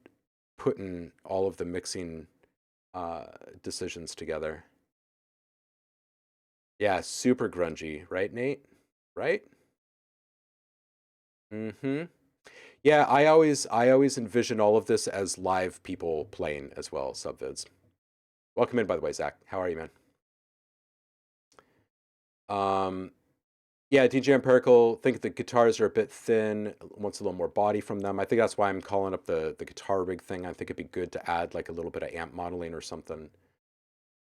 putting all of the mixing decisions together. Yeah, super grungy, right, Nate? Right? Mm-hmm. Yeah, I always envision all of this as live people playing as well, subvids. Welcome in, by the way, Zach. How are you, man? Yeah, DJ Empirical, think the guitars are a bit thin, wants a little more body from them. I think that's why I'm calling up the guitar rig thing. I think it'd be good to add like a little bit of amp modeling or something,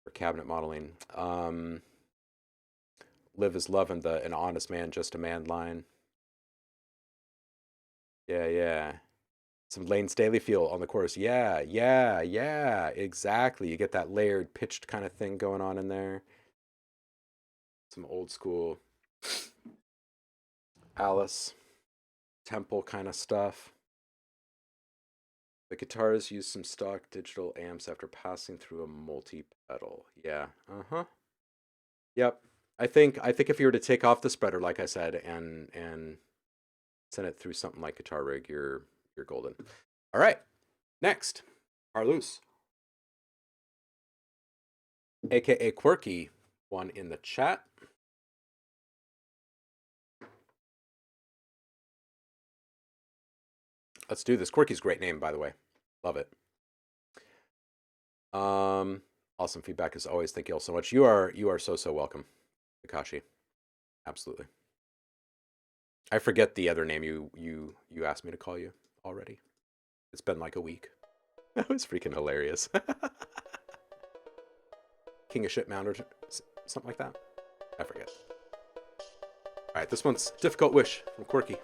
or cabinet modeling. Live is loving the an honest man, just a man line. Yeah. Some Lane Staley feel on the chorus. Yeah, exactly. You get that layered, pitched kind of thing going on in there. Some old school Alice Temple kind of stuff. The guitars use some stock digital amps after passing through a multi-pedal. Yeah. Yep. I think if you were to take off the spreader, like I said, and send it through something like Guitar Rig, you're golden. All right. Next, Carlos, aka Quirky, one in the chat. Let's do this. Quirky's a great name, by the way. Love it. Awesome feedback as always. Thank you all so much. You are so welcome, Takashi. Absolutely. I forget the other name you asked me to call you already. It's been like a week. That was freaking hilarious. King of Shit Mound or something like that. I forget. All right, this one's Difficult Wish from Quirky.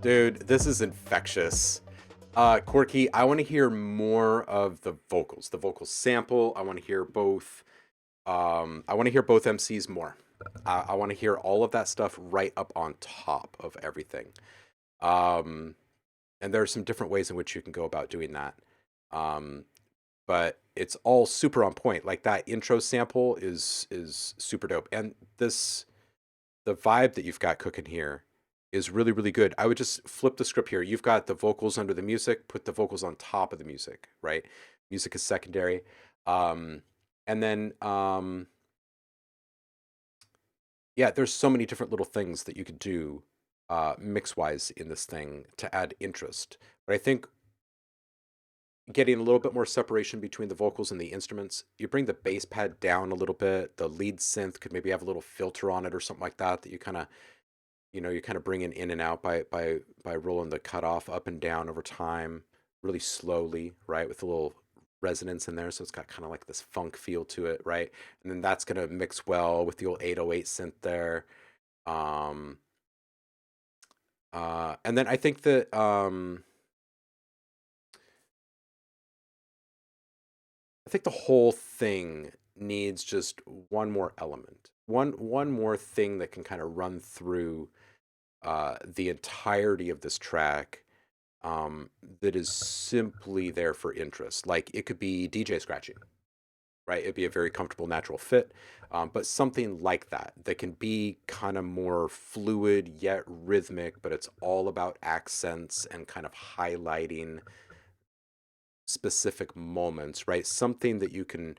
Dude, this is infectious. Corky, I want to hear more of the vocals. The vocal sample. I want to hear both. I want to hear both MCs more. I want to hear all of that stuff right up on top of everything. And there are some different ways in which you can go about doing that. But it's all super on point. Like that intro sample is super dope. And the vibe that you've got cooking here is really, really good. I would just flip the script here. You've got the vocals under the music, put the vocals on top of the music, right? Music is secondary. And then, yeah, there's so many different little things that you could do mix-wise in this thing to add interest. But I think getting a little bit more separation between the vocals and the instruments, you bring the bass pad down a little bit. The lead synth could maybe have a little filter on it or something like that you kind of, you're kind of bringing in and out by rolling the cutoff up and down over time, really slowly, right, with a little resonance in there, so it's got kind of like this funk feel to it, right? And then that's gonna mix well with the old 808 synth there. And then I think that the whole thing needs just one more element, one more thing that can kind of run through the entirety of this track, that is simply there for interest. Like it could be DJ scratching, right? It'd be a very comfortable, natural fit, but something like that can be kind of more fluid yet rhythmic, but it's all about accents and kind of highlighting specific moments, right? Something that you can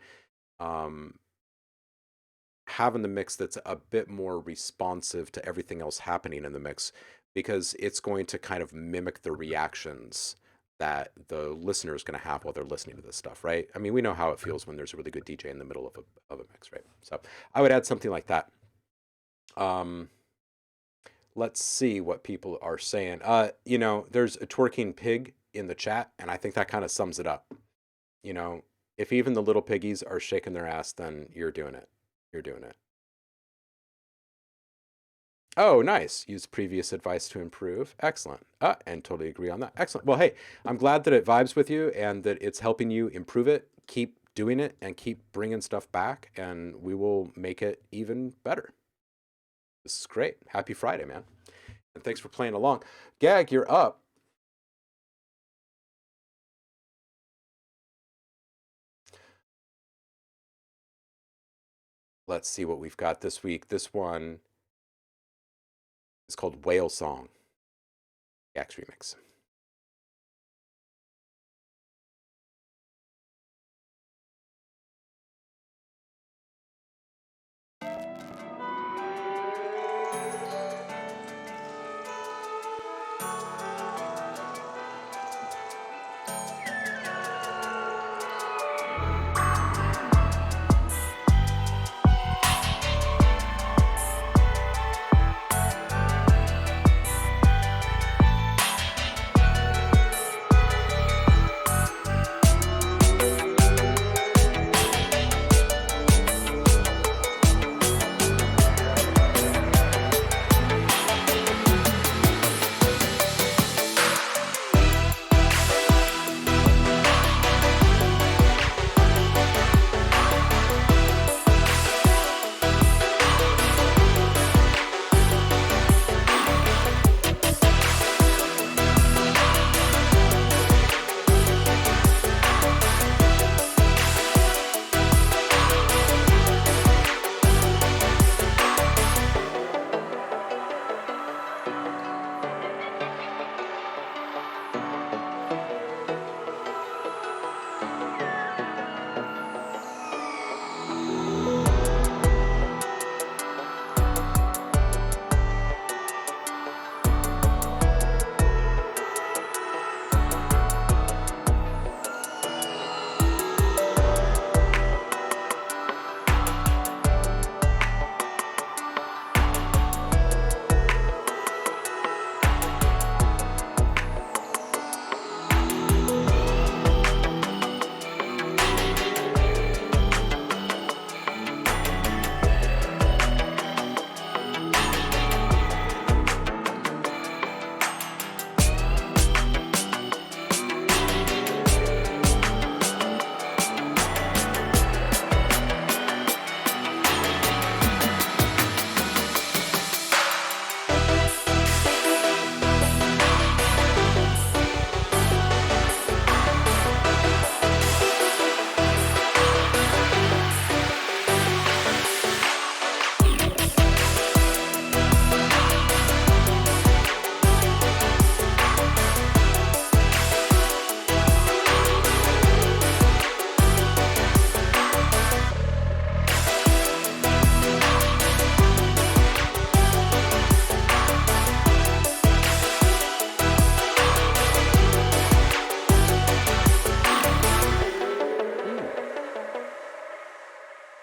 have in the mix that's a bit more responsive to everything else happening in the mix, because it's going to kind of mimic the reactions that the listener is going to have while they're listening to this stuff, right? I mean, we know how it feels when there's a really good DJ in the middle of a mix, right? So I would add something like that. Let's see what people are saying. There's a twerking pig in the chat, and I think that kind of sums it up. If even the little piggies are shaking their ass, then you're doing it. You're doing it. Oh, nice. Use previous advice to improve. Excellent. And totally agree on that. Excellent. Well, hey, I'm glad that it vibes with you and that it's helping you improve it. Keep doing it and keep bringing stuff back, and we will make it even better. This is great. Happy Friday, man. And thanks for playing along. Gag, you're up. Let's see what we've got this week. This one is called Whale Song, Gag's remix.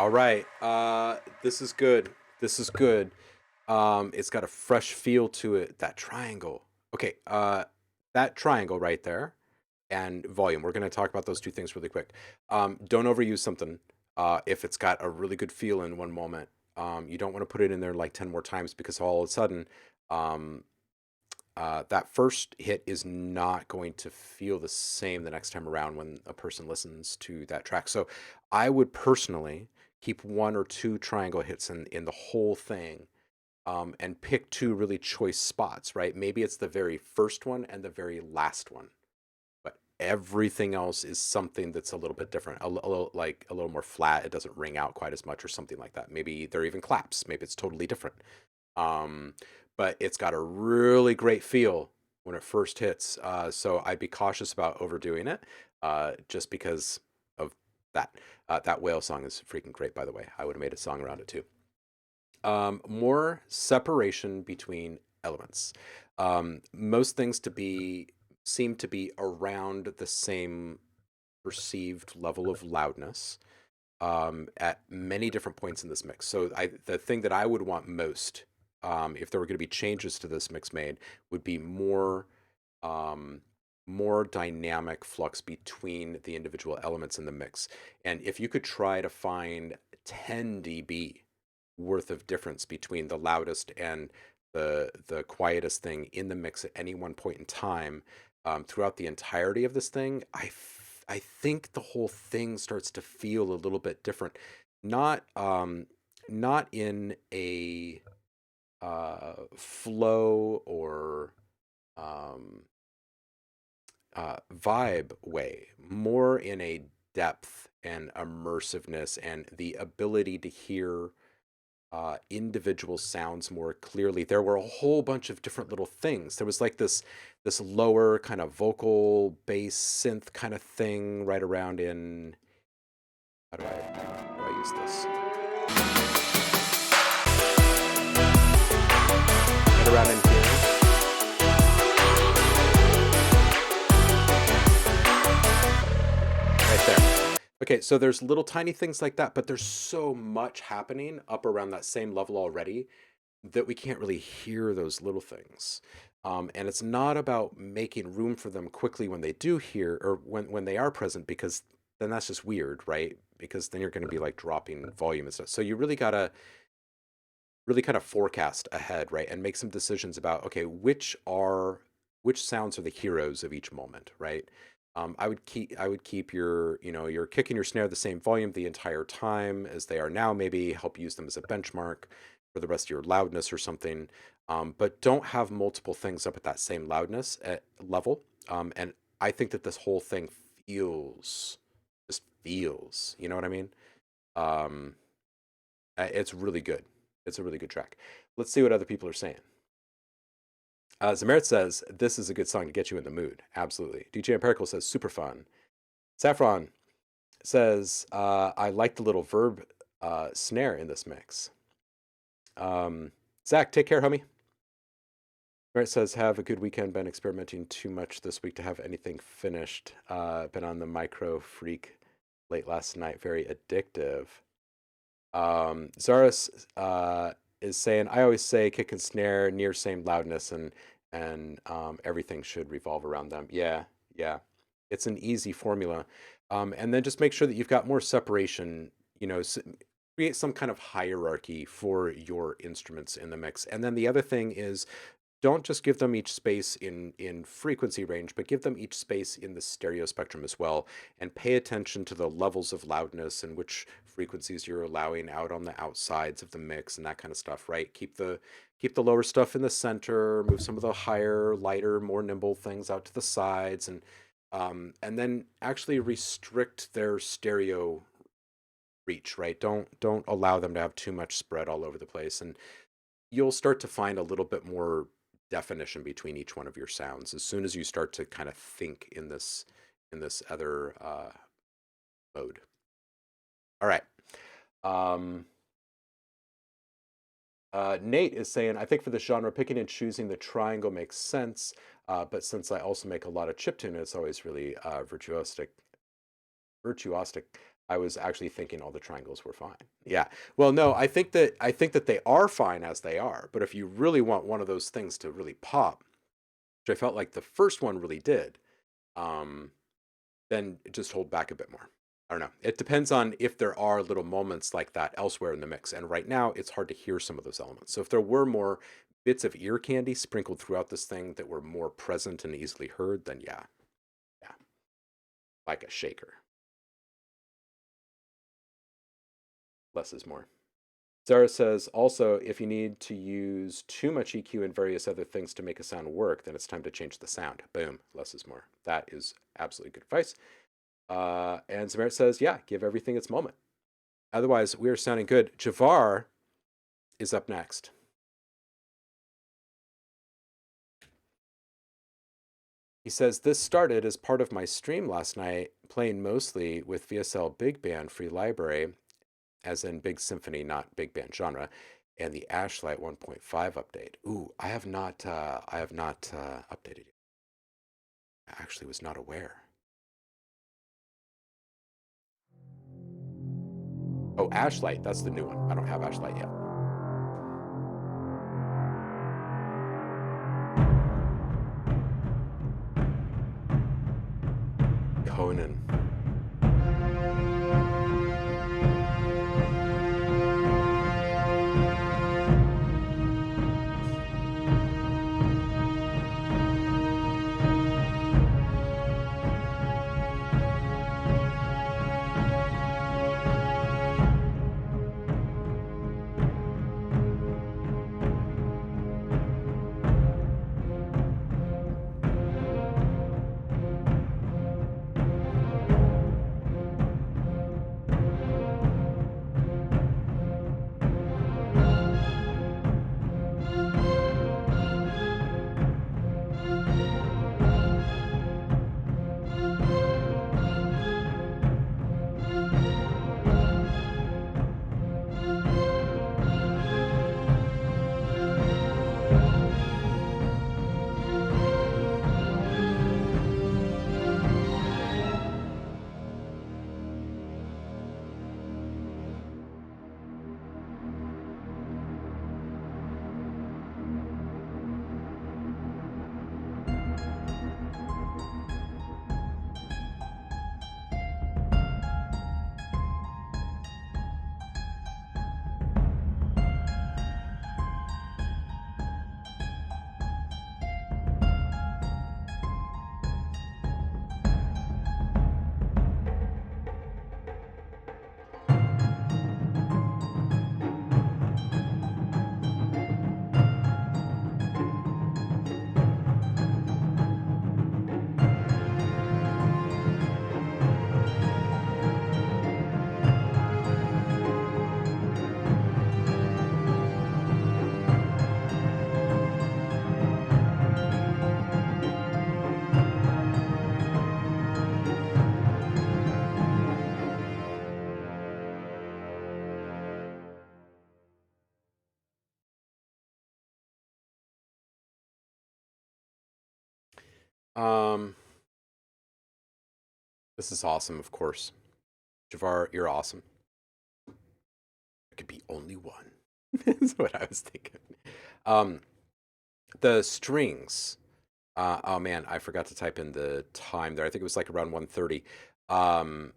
All right. This is good. This is good. It's got a fresh feel to it. That triangle. Okay. That triangle right there and volume. We're going to talk about those two things really quick. Don't overuse something. If it's got a really good feel in one moment, you don't want to put it in there like 10 more times because all of a sudden, um, that first hit is not going to feel the same the next time around when a person listens to that track. So I would personally keep one or two triangle hits in the whole thing, and pick two really choice spots, right? Maybe it's the very first one and the very last one, but everything else is something that's a little bit different, like a little more flat. It doesn't ring out quite as much or something like that. Maybe they're even claps. Maybe it's totally different. Um, but it's got a really great feel when it first hits. So I'd be cautious about overdoing it, just because of that. That whale song is freaking great, by the way. I would have made a song around it too. More separation between elements. Most things seem to be around the same perceived level of loudness, at many different points in this mix. So the thing that I would want most, if there were going to be changes to this mix made, would be um, more dynamic flux between the individual elements in the mix. And if you could try to find 10 dB worth of difference between the loudest and the quietest thing in the mix at any one point in time, throughout the entirety of this thing, I think the whole thing starts to feel a little bit different. Not not in a flow or um, vibe way, more in a depth and immersiveness and the ability to hear individual sounds more clearly. There were a whole bunch of different little things. There was like this lower kind of vocal bass synth kind of thing right around in, how do I use this? Right around in here. Right there. Okay, so there's little tiny things like that, but there's so much happening up around that same level already that we can't really hear those little things. And it's not about making room for them quickly when they do hear, or when they are present, because then that's just weird, right? Because then you're going to be like dropping volume and stuff. So you really got to really kind of forecast ahead, right? And make some decisions about, okay, which sounds are the heroes of each moment, right? I would keep your, your kick and your snare the same volume the entire time as they are now. Maybe help use them as a benchmark for the rest of your loudness or something. But don't have multiple things up at that same loudness at level. And I think that this whole thing just feels, you know what I mean? Um, it's really good. It's a really good track. Let's see what other people are saying. Zamarit says, this is a good song to get you in the mood. Absolutely. DJ Empirical says, super fun. Saffron says, I like the little verb snare in this mix. Zach, take care, homie. Zamarit says, have a good weekend. Been experimenting too much this week to have anything finished. Been on the micro freak late last night. Very addictive. Zaris is saying, I always say kick and snare near same loudness, and everything should revolve around them. Yeah, it's an easy formula. And then just make sure that you've got more separation. Create some kind of hierarchy for your instruments in the mix. And then the other thing is, don't just give them each space in frequency range, but give them each space in the stereo spectrum as well, and pay attention to the levels of loudness and which frequencies you're allowing out on the outsides of the mix and that kind of stuff, right? Keep the lower stuff in the center, move some of the higher, lighter, more nimble things out to the sides, and then actually restrict their stereo reach, right? Don't allow them to have too much spread all over the place, and you'll start to find a little bit more definition between each one of your sounds as soon as you start to kind of think in this other mode. All right. Nate is saying, I think for the genre, picking and choosing the triangle makes sense, but since I also make a lot of chiptune, it's always really virtuosic. I was actually thinking all the triangles were fine. Yeah. Well, no, I think that they are fine as they are. But if you really want one of those things to really pop, which I felt like the first one really did, um, then just hold back a bit more. I don't know. It depends on if there are little moments like that elsewhere in the mix. And right now, it's hard to hear some of those elements. So if there were more bits of ear candy sprinkled throughout this thing that were more present and easily heard, then yeah, yeah, like a shaker. Less is more. Zara says also, if you need to use too much EQ and various other things to make a sound work, then it's time to change the sound. Boom, less is more. That is absolutely good advice. And Zamarit says, yeah, give everything its moment. Otherwise, we are sounding good. Javar is up next. He says, this started as part of my stream last night, playing mostly with VSL Big Band Free Library, as in Big Symphony, not Big Band genre, and the Ashlight 1.5 update. Ooh, I have not updated it. I actually was not aware. Oh, Ashlight, that's the new one. I don't have Ashlight yet. Conan. Um, this is awesome, of course. Javar, you're awesome. There could be only one. That's what I was thinking. Um, the strings. Oh man, I forgot to type in the time there. I think it was like around 1:30. Um,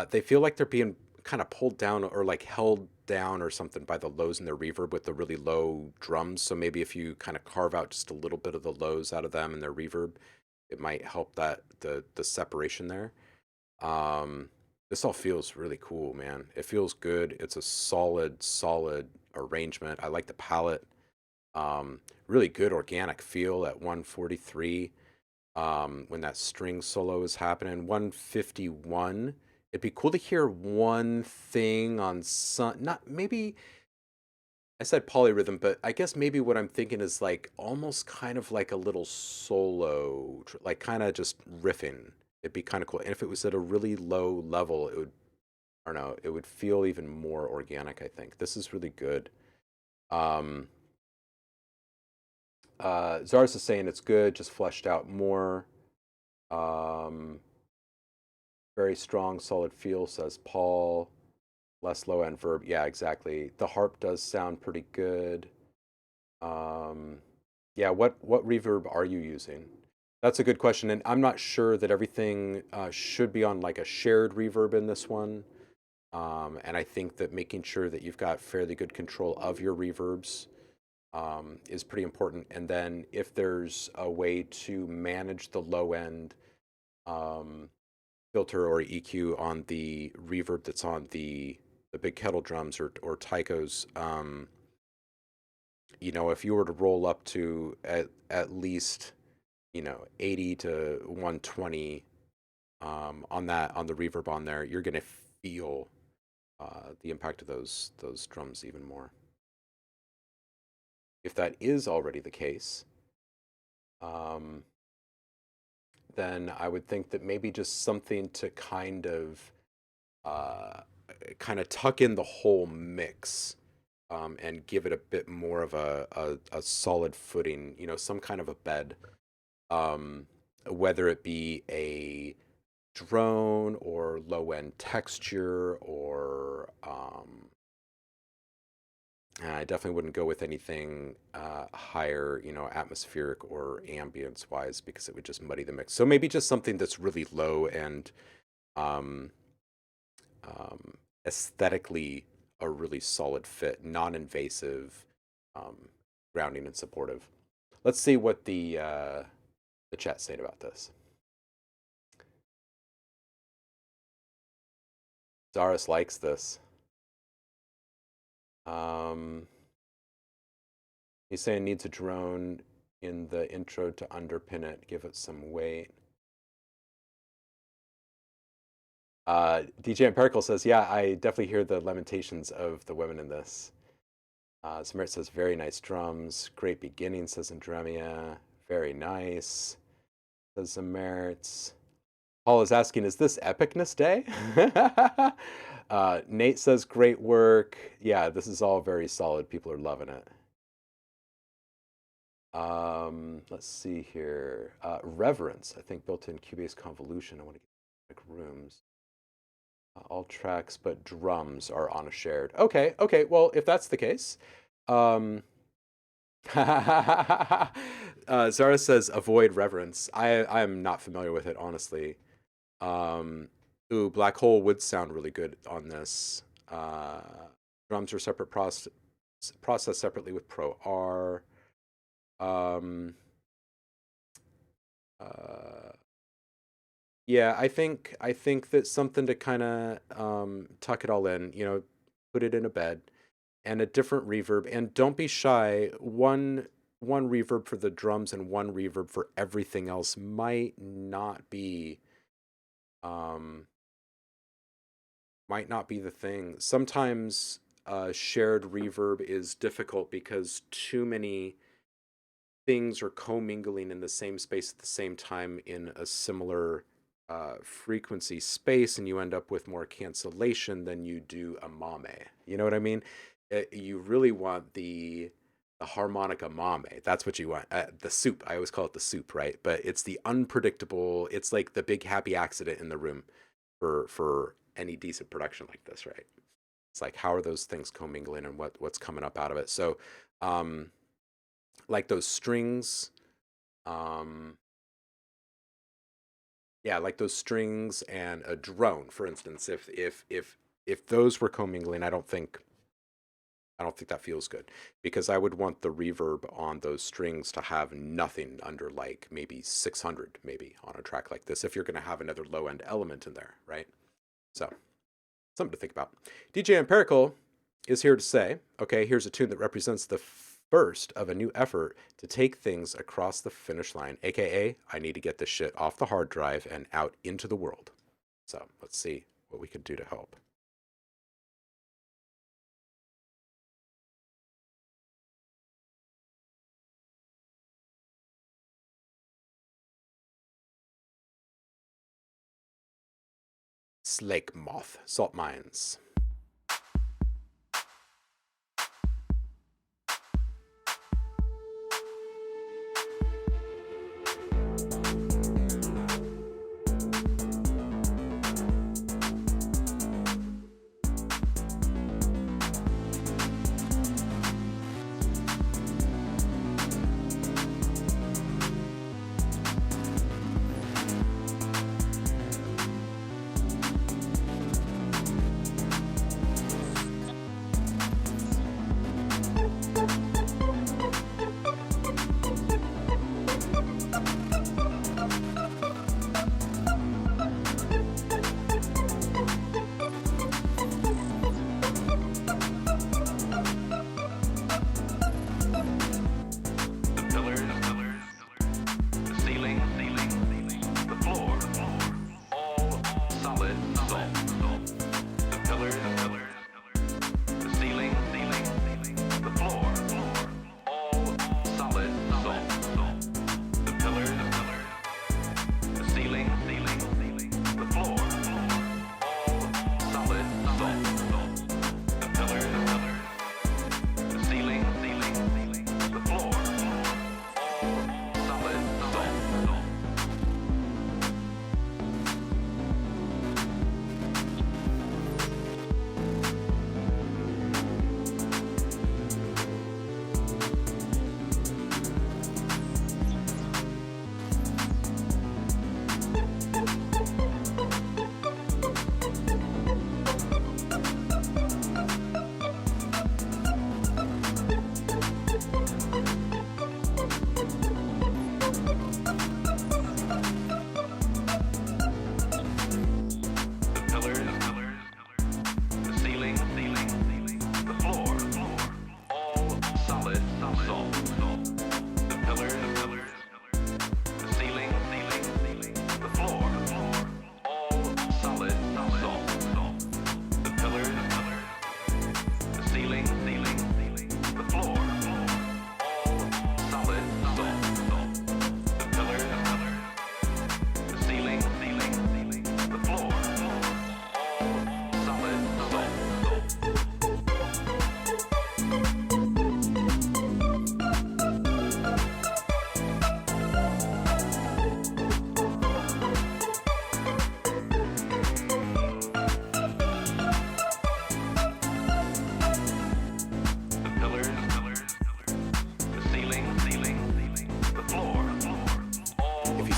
they feel like they're being kind of pulled down or like held down or something by the lows in their reverb with the really low drums. So maybe if you kind of carve out just a little bit of the lows out of them and their reverb, it might help that the separation there. Um, this all feels really cool, man. It feels good. It's a solid arrangement. I like the palette. Really good organic feel at 143. When that string solo is happening. 151. It'd be cool to hear one thing on some, not maybe I said polyrhythm, but I guess maybe what I'm thinking is like almost kind of like a little solo, like kind of just riffing. It'd be kind of cool. And if it was at a really low level, it would, I don't know, it would feel even more organic, I think. This is really good. Um, Zars is saying it's good, just fleshed out more. Um, Very strong, solid feel, says Paul. Less low end verb. Yeah, exactly. The harp does sound pretty good. Yeah, what reverb are you using? That's a good question, and I'm not sure that everything should be on like a shared reverb in this one. And I think that making sure that you've got fairly good control of your reverbs is pretty important. And then if there's a way to manage the low end filter or EQ on the reverb that's on the big kettle drums or taikos, if you were to roll up to at least 80 to 120 on the reverb on there, you're gonna feel the impact of those drums even more. If that is already the case, then I would think that maybe just something to kind of tuck in the whole mix and give it a bit more of a solid footing, some kind of a bed, whether it be a drone or low end texture or I definitely wouldn't go with anything higher, atmospheric or ambience wise, because it would just muddy the mix. So maybe just something that's really low and um, aesthetically a really solid fit, non-invasive, grounding and supportive. Let's see what the chat's saying about this. Zaris likes this. He's saying needs a drone in the intro to underpin it, give it some weight. DJ Empirical says, yeah, I definitely hear the lamentations of the women in this. Samirit says, very nice drums. Great beginning, says Andremia. Very nice, says Samirit. Paul is asking, is this Epicness Day? Nate says, great work. Yeah, this is all very solid. People are loving it. Let's see here. Reverence, I think built-in Cubase convolution. I want to get rooms. All tracks but drums are on a shared. Okay, well, if that's the case. Zara says avoid reverence. I'm not familiar with it, honestly. Ooh, Black Hole would sound really good on this. Drums are separate processed separately with Pro R. Yeah, I think that something to kind of tuck it all in, put it in a bed, and a different reverb, and don't be shy. One reverb for the drums and one reverb for everything else might not be the thing. Sometimes shared reverb is difficult because too many things are commingling in the same space at the same time in a similar frequency space, and you end up with more cancellation than you do a mame. You know what I mean? You really want the harmonica mame. That's what you want. The soup. I always call it the soup, right? But it's the unpredictable. It's like the big happy accident in the room for any decent production like this, right? It's like, how are those things commingling and what's coming up out of it? So like those strings, yeah, like those strings and a drone, for instance. If those were commingling, I don't think that feels good, because I would want the reverb on those strings to have nothing under like maybe 600 maybe on a track like this, if you're going to have another low end element in there, right? So something to think about. DJ Empirical is here to say, okay, here's a tune that represents the first of a new effort to take things across the finish line, aka I need to get this shit off the hard drive and out into the world. So let's see what we can do to help. Slake Moth, Salt Mines.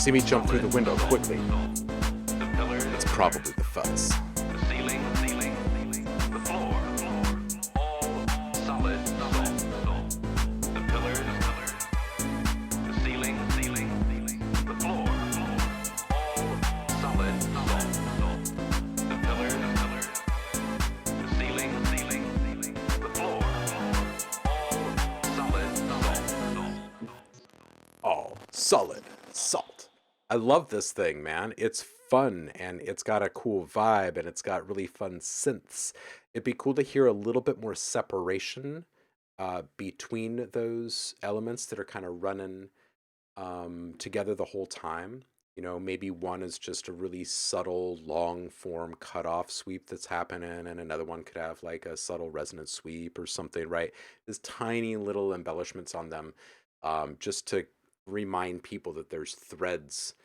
See me jump through the window quickly. The pillars, It's probably the fuzz. the ceiling, the floor, all solid salt. The pillars, the ceiling, the floor, all solid salt. The pillars, the ceiling, the floor, all solid salt. All solid salt. I love this thing, man. It's fun and it's got a cool vibe and it's got really fun synths. It'd be cool to hear a little bit more separation between those elements that are kind of running together the whole time. You know, maybe one is just a really subtle long form cutoff sweep that's happening, and another one could have like a subtle resonant sweep or something, right? There's tiny little embellishments on them, just to remind people that there's threads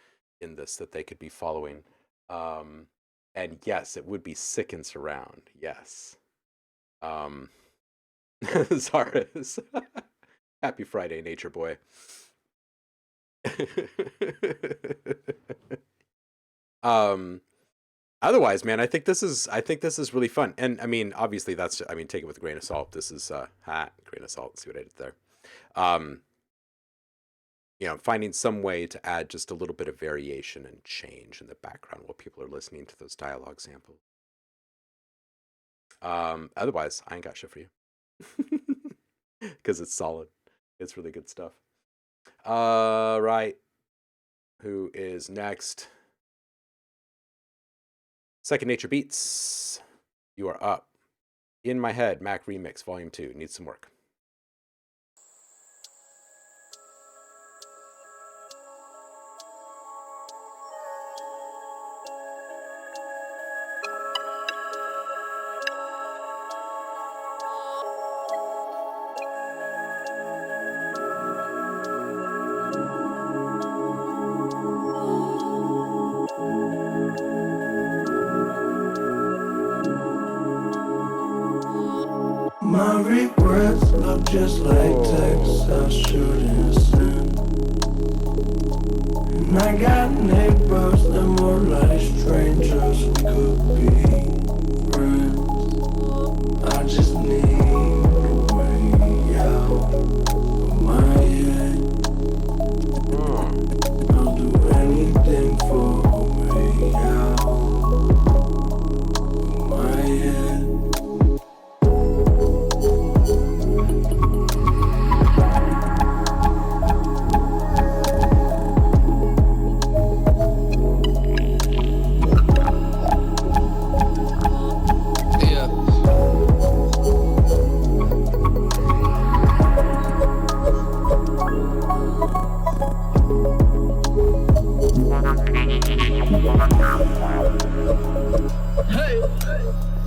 in this that they could be following. And yes, it would be sick and surround. Yes. Zaris. Happy Friday, Nature Boy. Otherwise, man, I think this is really fun. And I mean, obviously take it with a grain of salt. This is grain of salt. See what I did there. Finding some way to add just a little bit of variation and change in the background while people are listening to those dialogue samples. Otherwise, I ain't got shit for you. Because it's solid. It's really good stuff. Right. Who is next? Second Nature Beats. You are up. In My Head, Mac Remix, Volume 2. Needs some work. My regrets look just like texts I shouldn't send. And I got neighbors that more like strangers. We could be friends. I just need a way out of my head. I'll do anything for a way out of my head.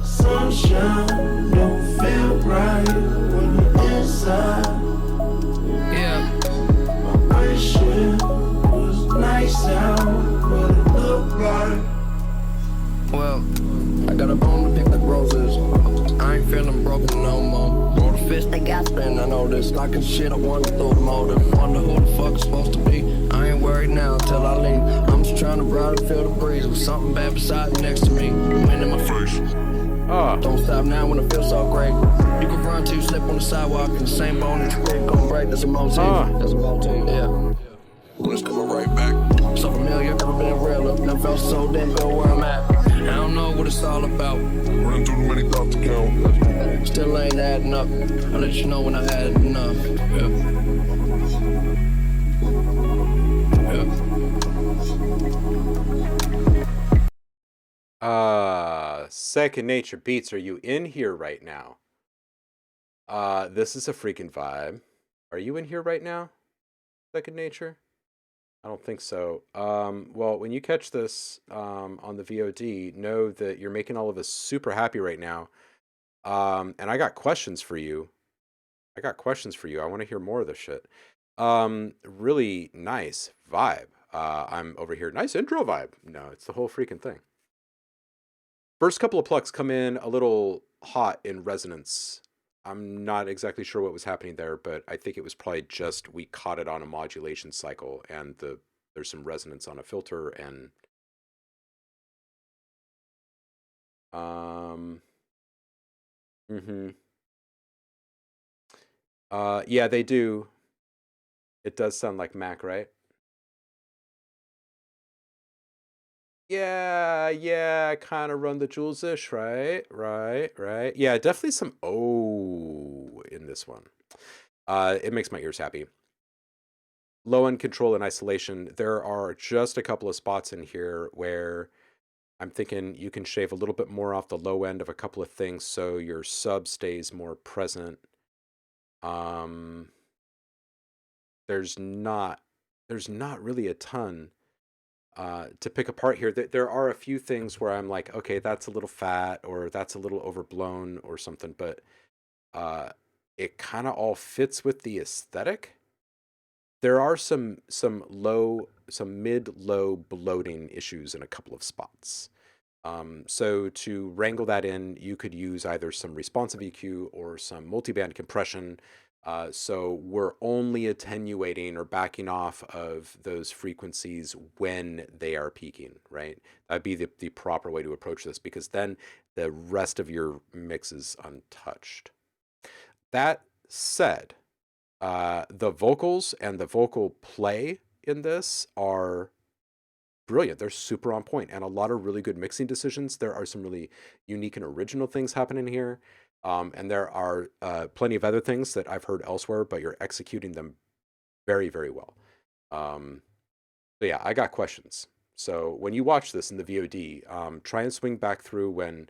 Sunshine don't feel right when you're inside. Yeah. I wish it was nice out, but it looked like. Well, I got a bone to pick with roses. I ain't feeling broken no more. Roll the fist, they got spin, I know this. Like shit, I wonder through the motive. Wonder who the fuck it's supposed to be. I ain't worried now till I leave. I'm just trying to ride and feel the breeze with something bad beside and next to me. Wind in my face. Don't stop now when it feels so great. You can run till you slip on the sidewalk in the same bone that you break. Gonna break, that's a motif. That's a motif, yeah. When it's coming right back. So familiar, never been realer. Never felt so damn good where I'm at. I don't know what it's all about. Running through too many thoughts to count. Still ain't adding up. I'll let you know when I had enough. Second Nature Beats, are you in here right now? This is a freaking vibe. Are you in here right now, Second Nature? I don't think so. Well, when you catch this on the VOD, know that you're making all of us super happy right now. And I got questions for you. I want to hear more of this shit. Really nice vibe. I'm over here. Nice intro vibe. No, it's the whole freaking thing. First couple of plucks come in a little hot in resonance. I'm not exactly sure what was happening there, but I think it was probably just we caught it on a modulation cycle and the there's some resonance on a filter, and yeah, they do. It does sound like Mac, right? Yeah, kind of run the Jules-ish, right? Right. Yeah, definitely some O in this one. It makes my ears happy. Low end control and isolation. There are just a couple of spots in here where I'm thinking you can shave a little bit more off the low end of a couple of things so your sub stays more present. There's not really a ton to pick apart here. There are a few things where I'm like, okay, that's a little fat or that's a little overblown or something, but it kind of all fits with the aesthetic. There are some mid-low bloating issues in a couple of spots. So to wrangle that in, you could use either some responsive EQ or some multiband compression. So we're only attenuating or backing off of those frequencies when they are peaking, right? That'd be the proper way to approach this, because then the rest of your mix is untouched. That said, the vocals and the vocal play in this are brilliant. They're super on point, and a lot of really good mixing decisions. There are some really unique and original things happening here. And there are plenty of other things that I've heard elsewhere, but you're executing them very, very well. So yeah, I got questions. So when you watch this in the VOD, try and swing back through when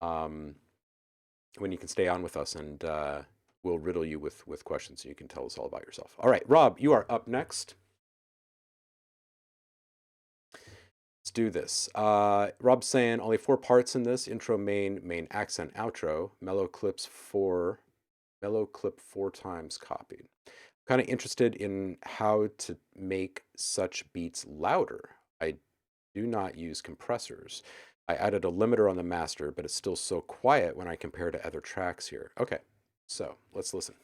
you can stay on with us, and we'll riddle you with questions, and you can tell us all about yourself. All right, Rob, you are up next. Let's do this. Rob's saying only 4 parts in this: intro, main accent, outro. Mellow clip 4 times copied. Kind of interested in how to make such beats louder. I do not use compressors. I added a limiter on the master, but it's still so quiet when I compare to other tracks here. Okay, so let's listen.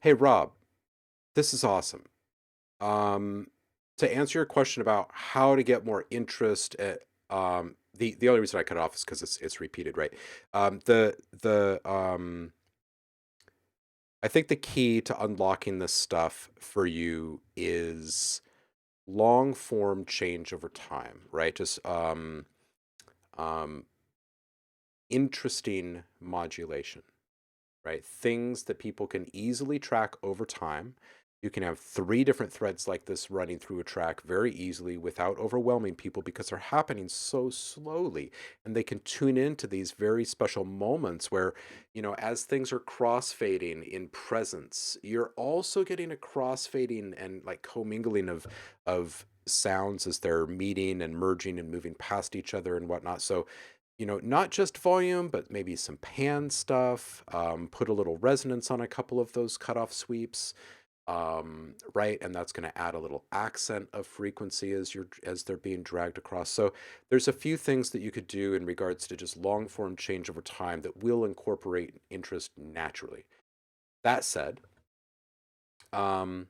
Hey, Rob, this is awesome. Um, to answer your question about how to get more interest at, the only reason I cut it off is because it's repeated, right? The I think the key to unlocking this stuff for you is long form change over time, right? Just um, interesting modulation, right? Things that people can easily track over time. You can have three different threads like this running through a track very easily without overwhelming people because they're happening so slowly. And they can tune into these very special moments where, as things are crossfading in presence, you're also getting a crossfading and like commingling of sounds as they're meeting and merging and moving past each other and whatnot. So not just volume, but maybe some pan stuff. Put a little resonance on a couple of those cutoff sweeps, right? And that's going to add a little accent of frequency as they're being dragged across. So there's a few things that you could do in regards to just long form change over time that will incorporate interest naturally. That said, um,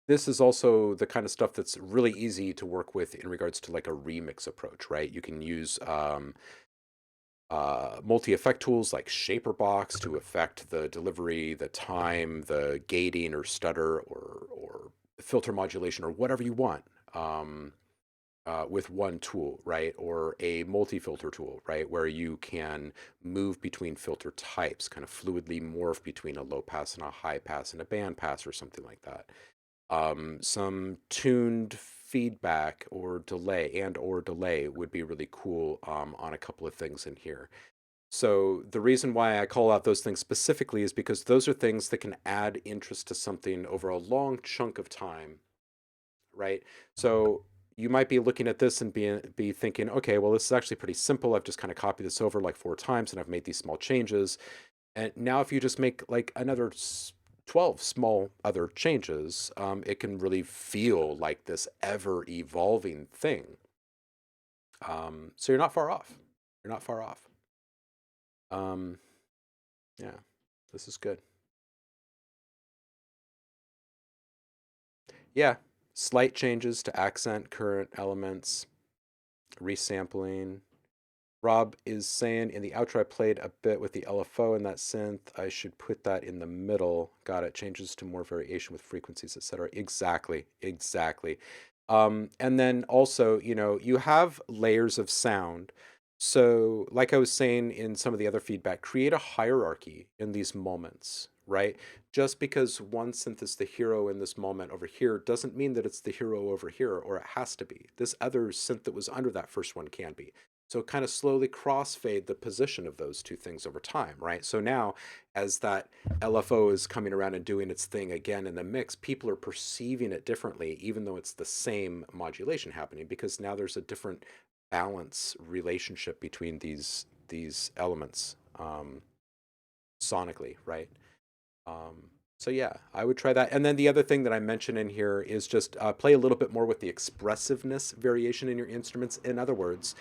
this is also the kind of stuff that's really easy to work with in regards to like a remix approach, right? You can use multi-effect tools like Shaperbox to affect the delivery, the time, the gating or stutter or filter modulation or whatever you want, with one tool, right? Or a multi-filter tool, right? Where you can move between filter types, kind of fluidly morph between a low pass and a high pass and a band pass or something like that. Some tuned feedback or delay would be really cool, on a couple of things in here. So the reason why I call out those things specifically is because those are things that can add interest to something over a long chunk of time, right? So you might be looking at this and be thinking, okay, well, this is actually pretty simple. I've just kind of copied this over like 4 times and I've made these small changes. And now if you just make like another 12 small other changes, it can really feel like this ever evolving thing. So you're not far off. You're not far off. Yeah, this is good. Yeah, slight changes to accent, current elements, resampling. Rob is saying in the outro I played a bit with the LFO in that synth. I should put that in the middle. Got it. Changes to more variation with frequencies, etc. Exactly. Exactly. And then also, you have layers of sound. So, like I was saying in some of the other feedback, create a hierarchy in these moments, right? Just because one synth is the hero in this moment over here doesn't mean that it's the hero over here, or it has to be. This other synth that was under that first one can be. So kind of slowly crossfade the position of those two things over time, right? So now, as that LFO is coming around and doing its thing again in the mix, people are perceiving it differently, even though it's the same modulation happening, because now there's a different balance relationship between these elements, sonically, right? So yeah, I would try that. And then the other thing that I mentioned in here is just play a little bit more with the expressiveness variation in your instruments. In other words,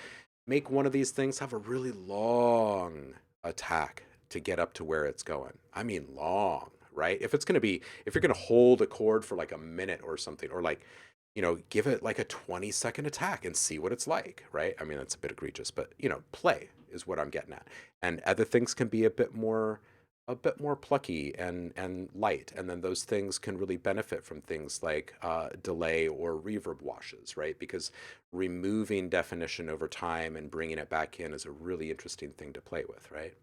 make one of these things have a really long attack to get up to where it's going. I mean, long, right? If you're going to hold a chord for like a minute or something, or like, give it like a 20-second attack and see what it's like, right? I mean, that's a bit egregious, but, play is what I'm getting at. And other things can be a bit more plucky and light, and then those things can really benefit from things like delay or reverb washes, right? Because removing definition over time and bringing it back in is a really interesting thing to play with, right?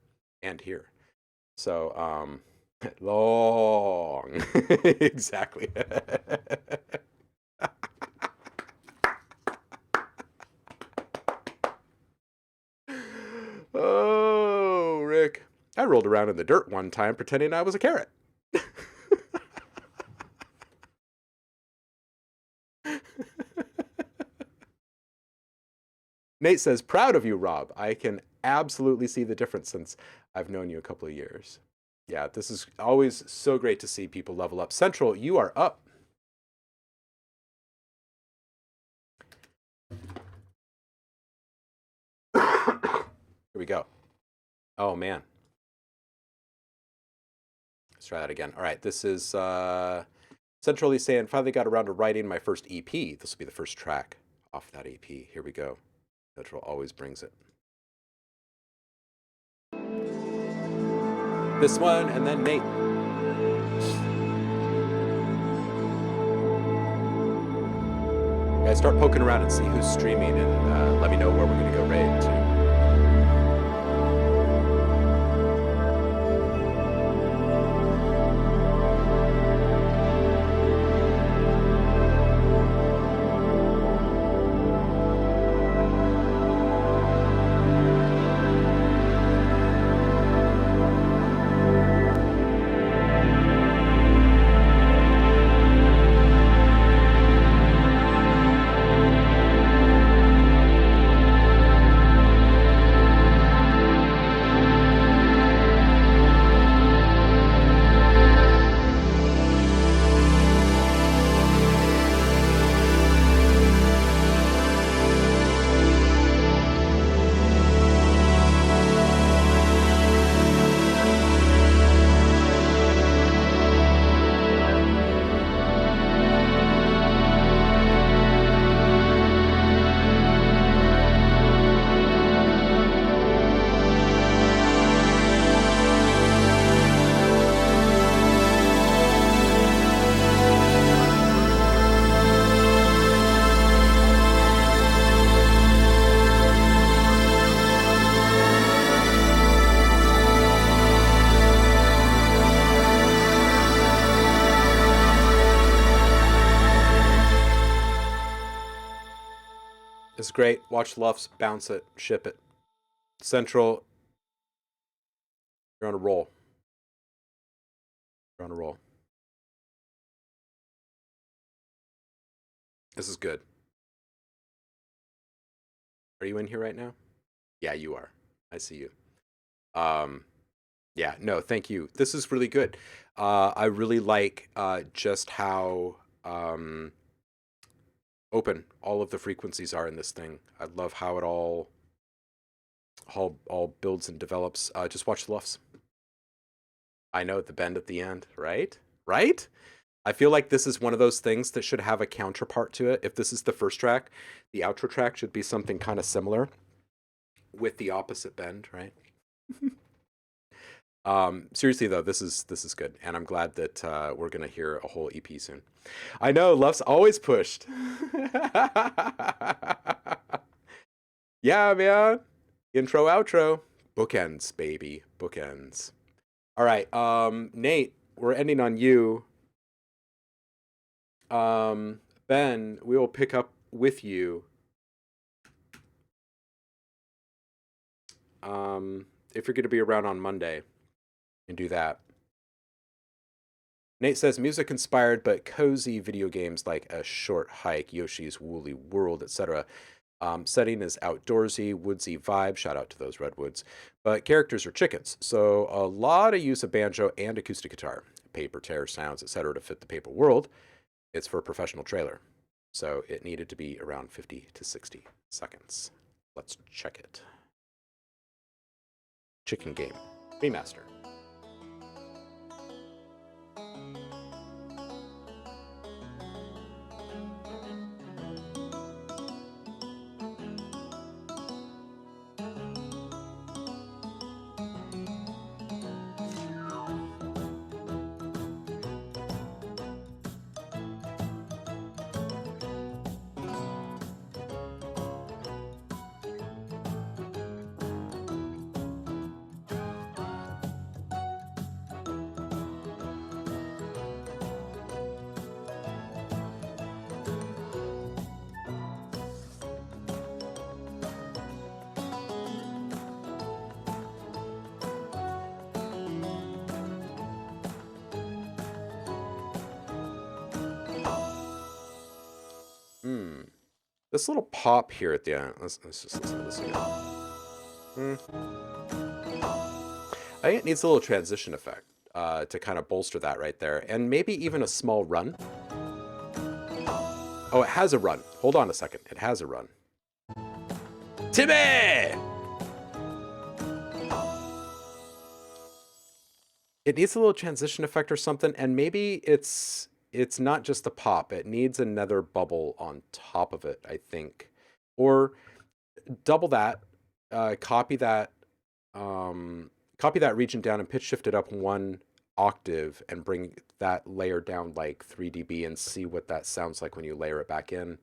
And here, so long. Exactly. Oh, Rick, I rolled around in the dirt one time pretending I was a carrot. Nate says, proud of you, Rob. I can absolutely see the difference since I've known you a couple of years. Yeah, this is always so great to see people level up. Central, you are up. Here we go. Oh, man. Let's try that again. All right, this is Centrally saying, finally got around to writing my first EP. This will be the first track off that EP. Here we go. Central always brings it. This one, and then Nate. Guys, start poking around and see who's streaming, and let me know where we're going to go raid to. It's great. Watch Luffs, bounce it, ship it. Central, you're on a roll. You're on a roll. This is good. Are you in here right now? Yeah, you are. I see you. Yeah, no, thank you. This is really good. I really like just how open all of the frequencies are in this thing. I love how it all builds and develops. Just watch the Luffs. I know, the bend at the end, right? Right? I feel like this is one of those things that should have a counterpart to it. If this is the first track, the outro track should be something kind of similar with the opposite bend, right? Seriously though, this is good, and I'm glad that we're gonna hear a whole EP soon. I know, Luff's always pushed. Yeah, man. Intro, outro, bookends, baby, bookends. All right, Nate, we're ending on you. Ben, we will pick up with you. If you're going to be around on Monday, and do that. Nate says music inspired but cozy video games like A Short Hike, Yoshi's Woolly World, etc. Setting is outdoorsy, woodsy vibe. Shout out to those redwoods. But characters are chickens, so a lot of use of banjo and acoustic guitar, paper tear sounds, etc. to fit the paper world. It's for a professional trailer, so it needed to be around 50 to 60 seconds. Let's check it. Chicken Game Remaster. This little pop here at the end. Let's just listen to this again. I think it needs a little transition effect to kind of bolster that right there. And maybe even a small run. Oh, it has a run. Hold on a second. It has a run. Timmy! It needs a little transition effect or something, and maybe it's not just the pop. It needs another bubble on top of it, I think, or double that, copy that, copy that region down and pitch shift it up 1 octave and bring that layer down like 3 dB and see what that sounds like when you layer it back in.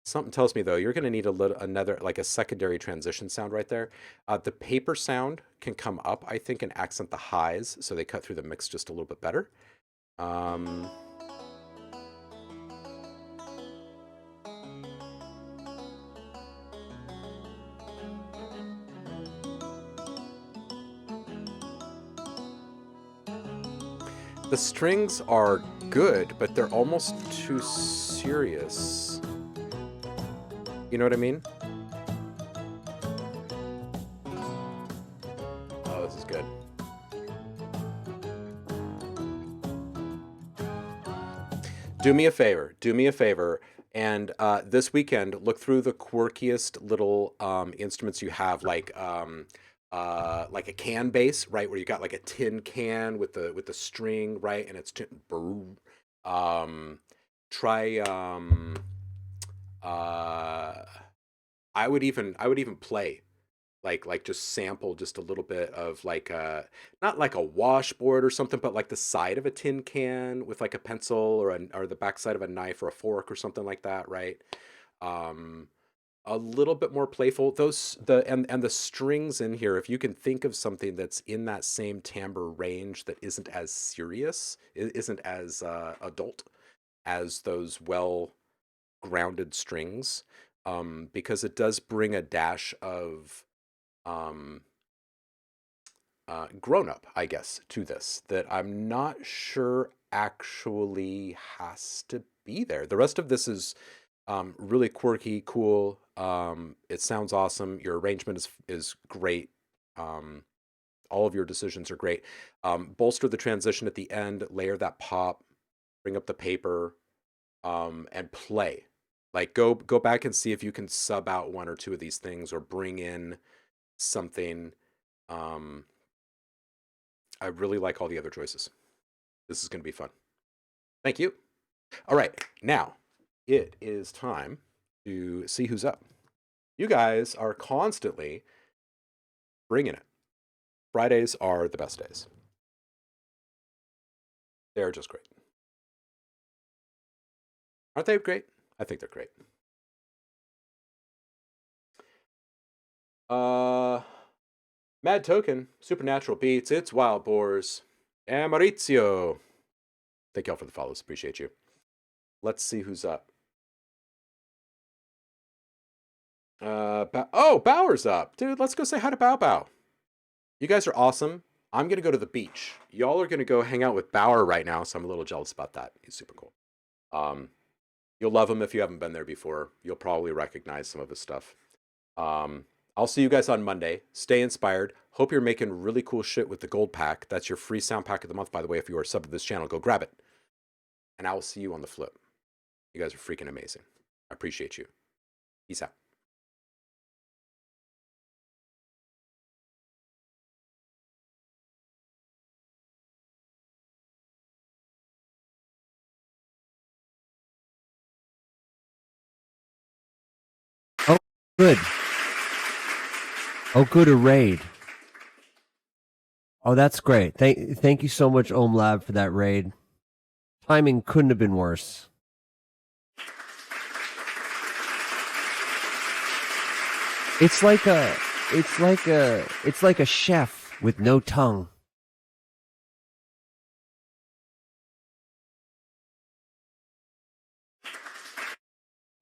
Something tells me though you're going to need another like a secondary transition sound right there. The paper sound can come up, I think, and accent the highs, so they cut through the mix just a little bit better. The strings are good, but they're almost too serious. You know what I mean? Oh, this is good. Do me a favor, and this weekend, look through the quirkiest little instruments you have, like a can bass, right, where you got like a tin can with the string, right, and it's try I would even play like just sample just a little bit of like not like a washboard or something, but like the side of a tin can with like a pencil or the backside of a knife or a fork or something like that, right? A little bit more playful. And the strings in here, if you can think of something that's in that same timbre range that isn't as serious, isn't as adult as those well grounded strings, because it does bring a dash of grown up, I guess, to this that I'm not sure actually has to be there. The rest of this is really quirky, cool. It sounds awesome. Your arrangement is great. All of your decisions are great. Bolster the transition at the end, layer that pop, bring up the paper, and play. Like go back and see if you can sub out 1 or 2 of these things or bring in something. I really like all the other choices. This is going to be fun. Thank you. All right, now it is time to see who's up. You guys are constantly bringing it. Fridays are the best days. They're just great. Aren't they great? I think they're great. Mad Token, Supernatural Beats, It's Wild Boars, and Maurizio. Thank y'all for the follows. Appreciate you. Let's see who's up. Bauer's up. Dude, let's go say hi to Bow Bow. You guys are awesome. I'm going to go to the beach. Y'all are going to go hang out with Bauer right now, so I'm a little jealous about that. He's super cool. You'll love him if you haven't been there before. You'll probably recognize some of his stuff. I'll see you guys on Monday. Stay inspired. Hope you're making really cool shit with the gold pack. That's your free sound pack of the month, by the way. If you are subbed to this channel, go grab it. And I will see you on the flip. You guys are freaking amazing. I appreciate you. Peace out. Oh, good. Oh, good, a raid. Oh, that's great. Thank you so much, OhmLab, for that raid. Timing couldn't have been worse. It's like a chef with no tongue.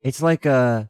It's like a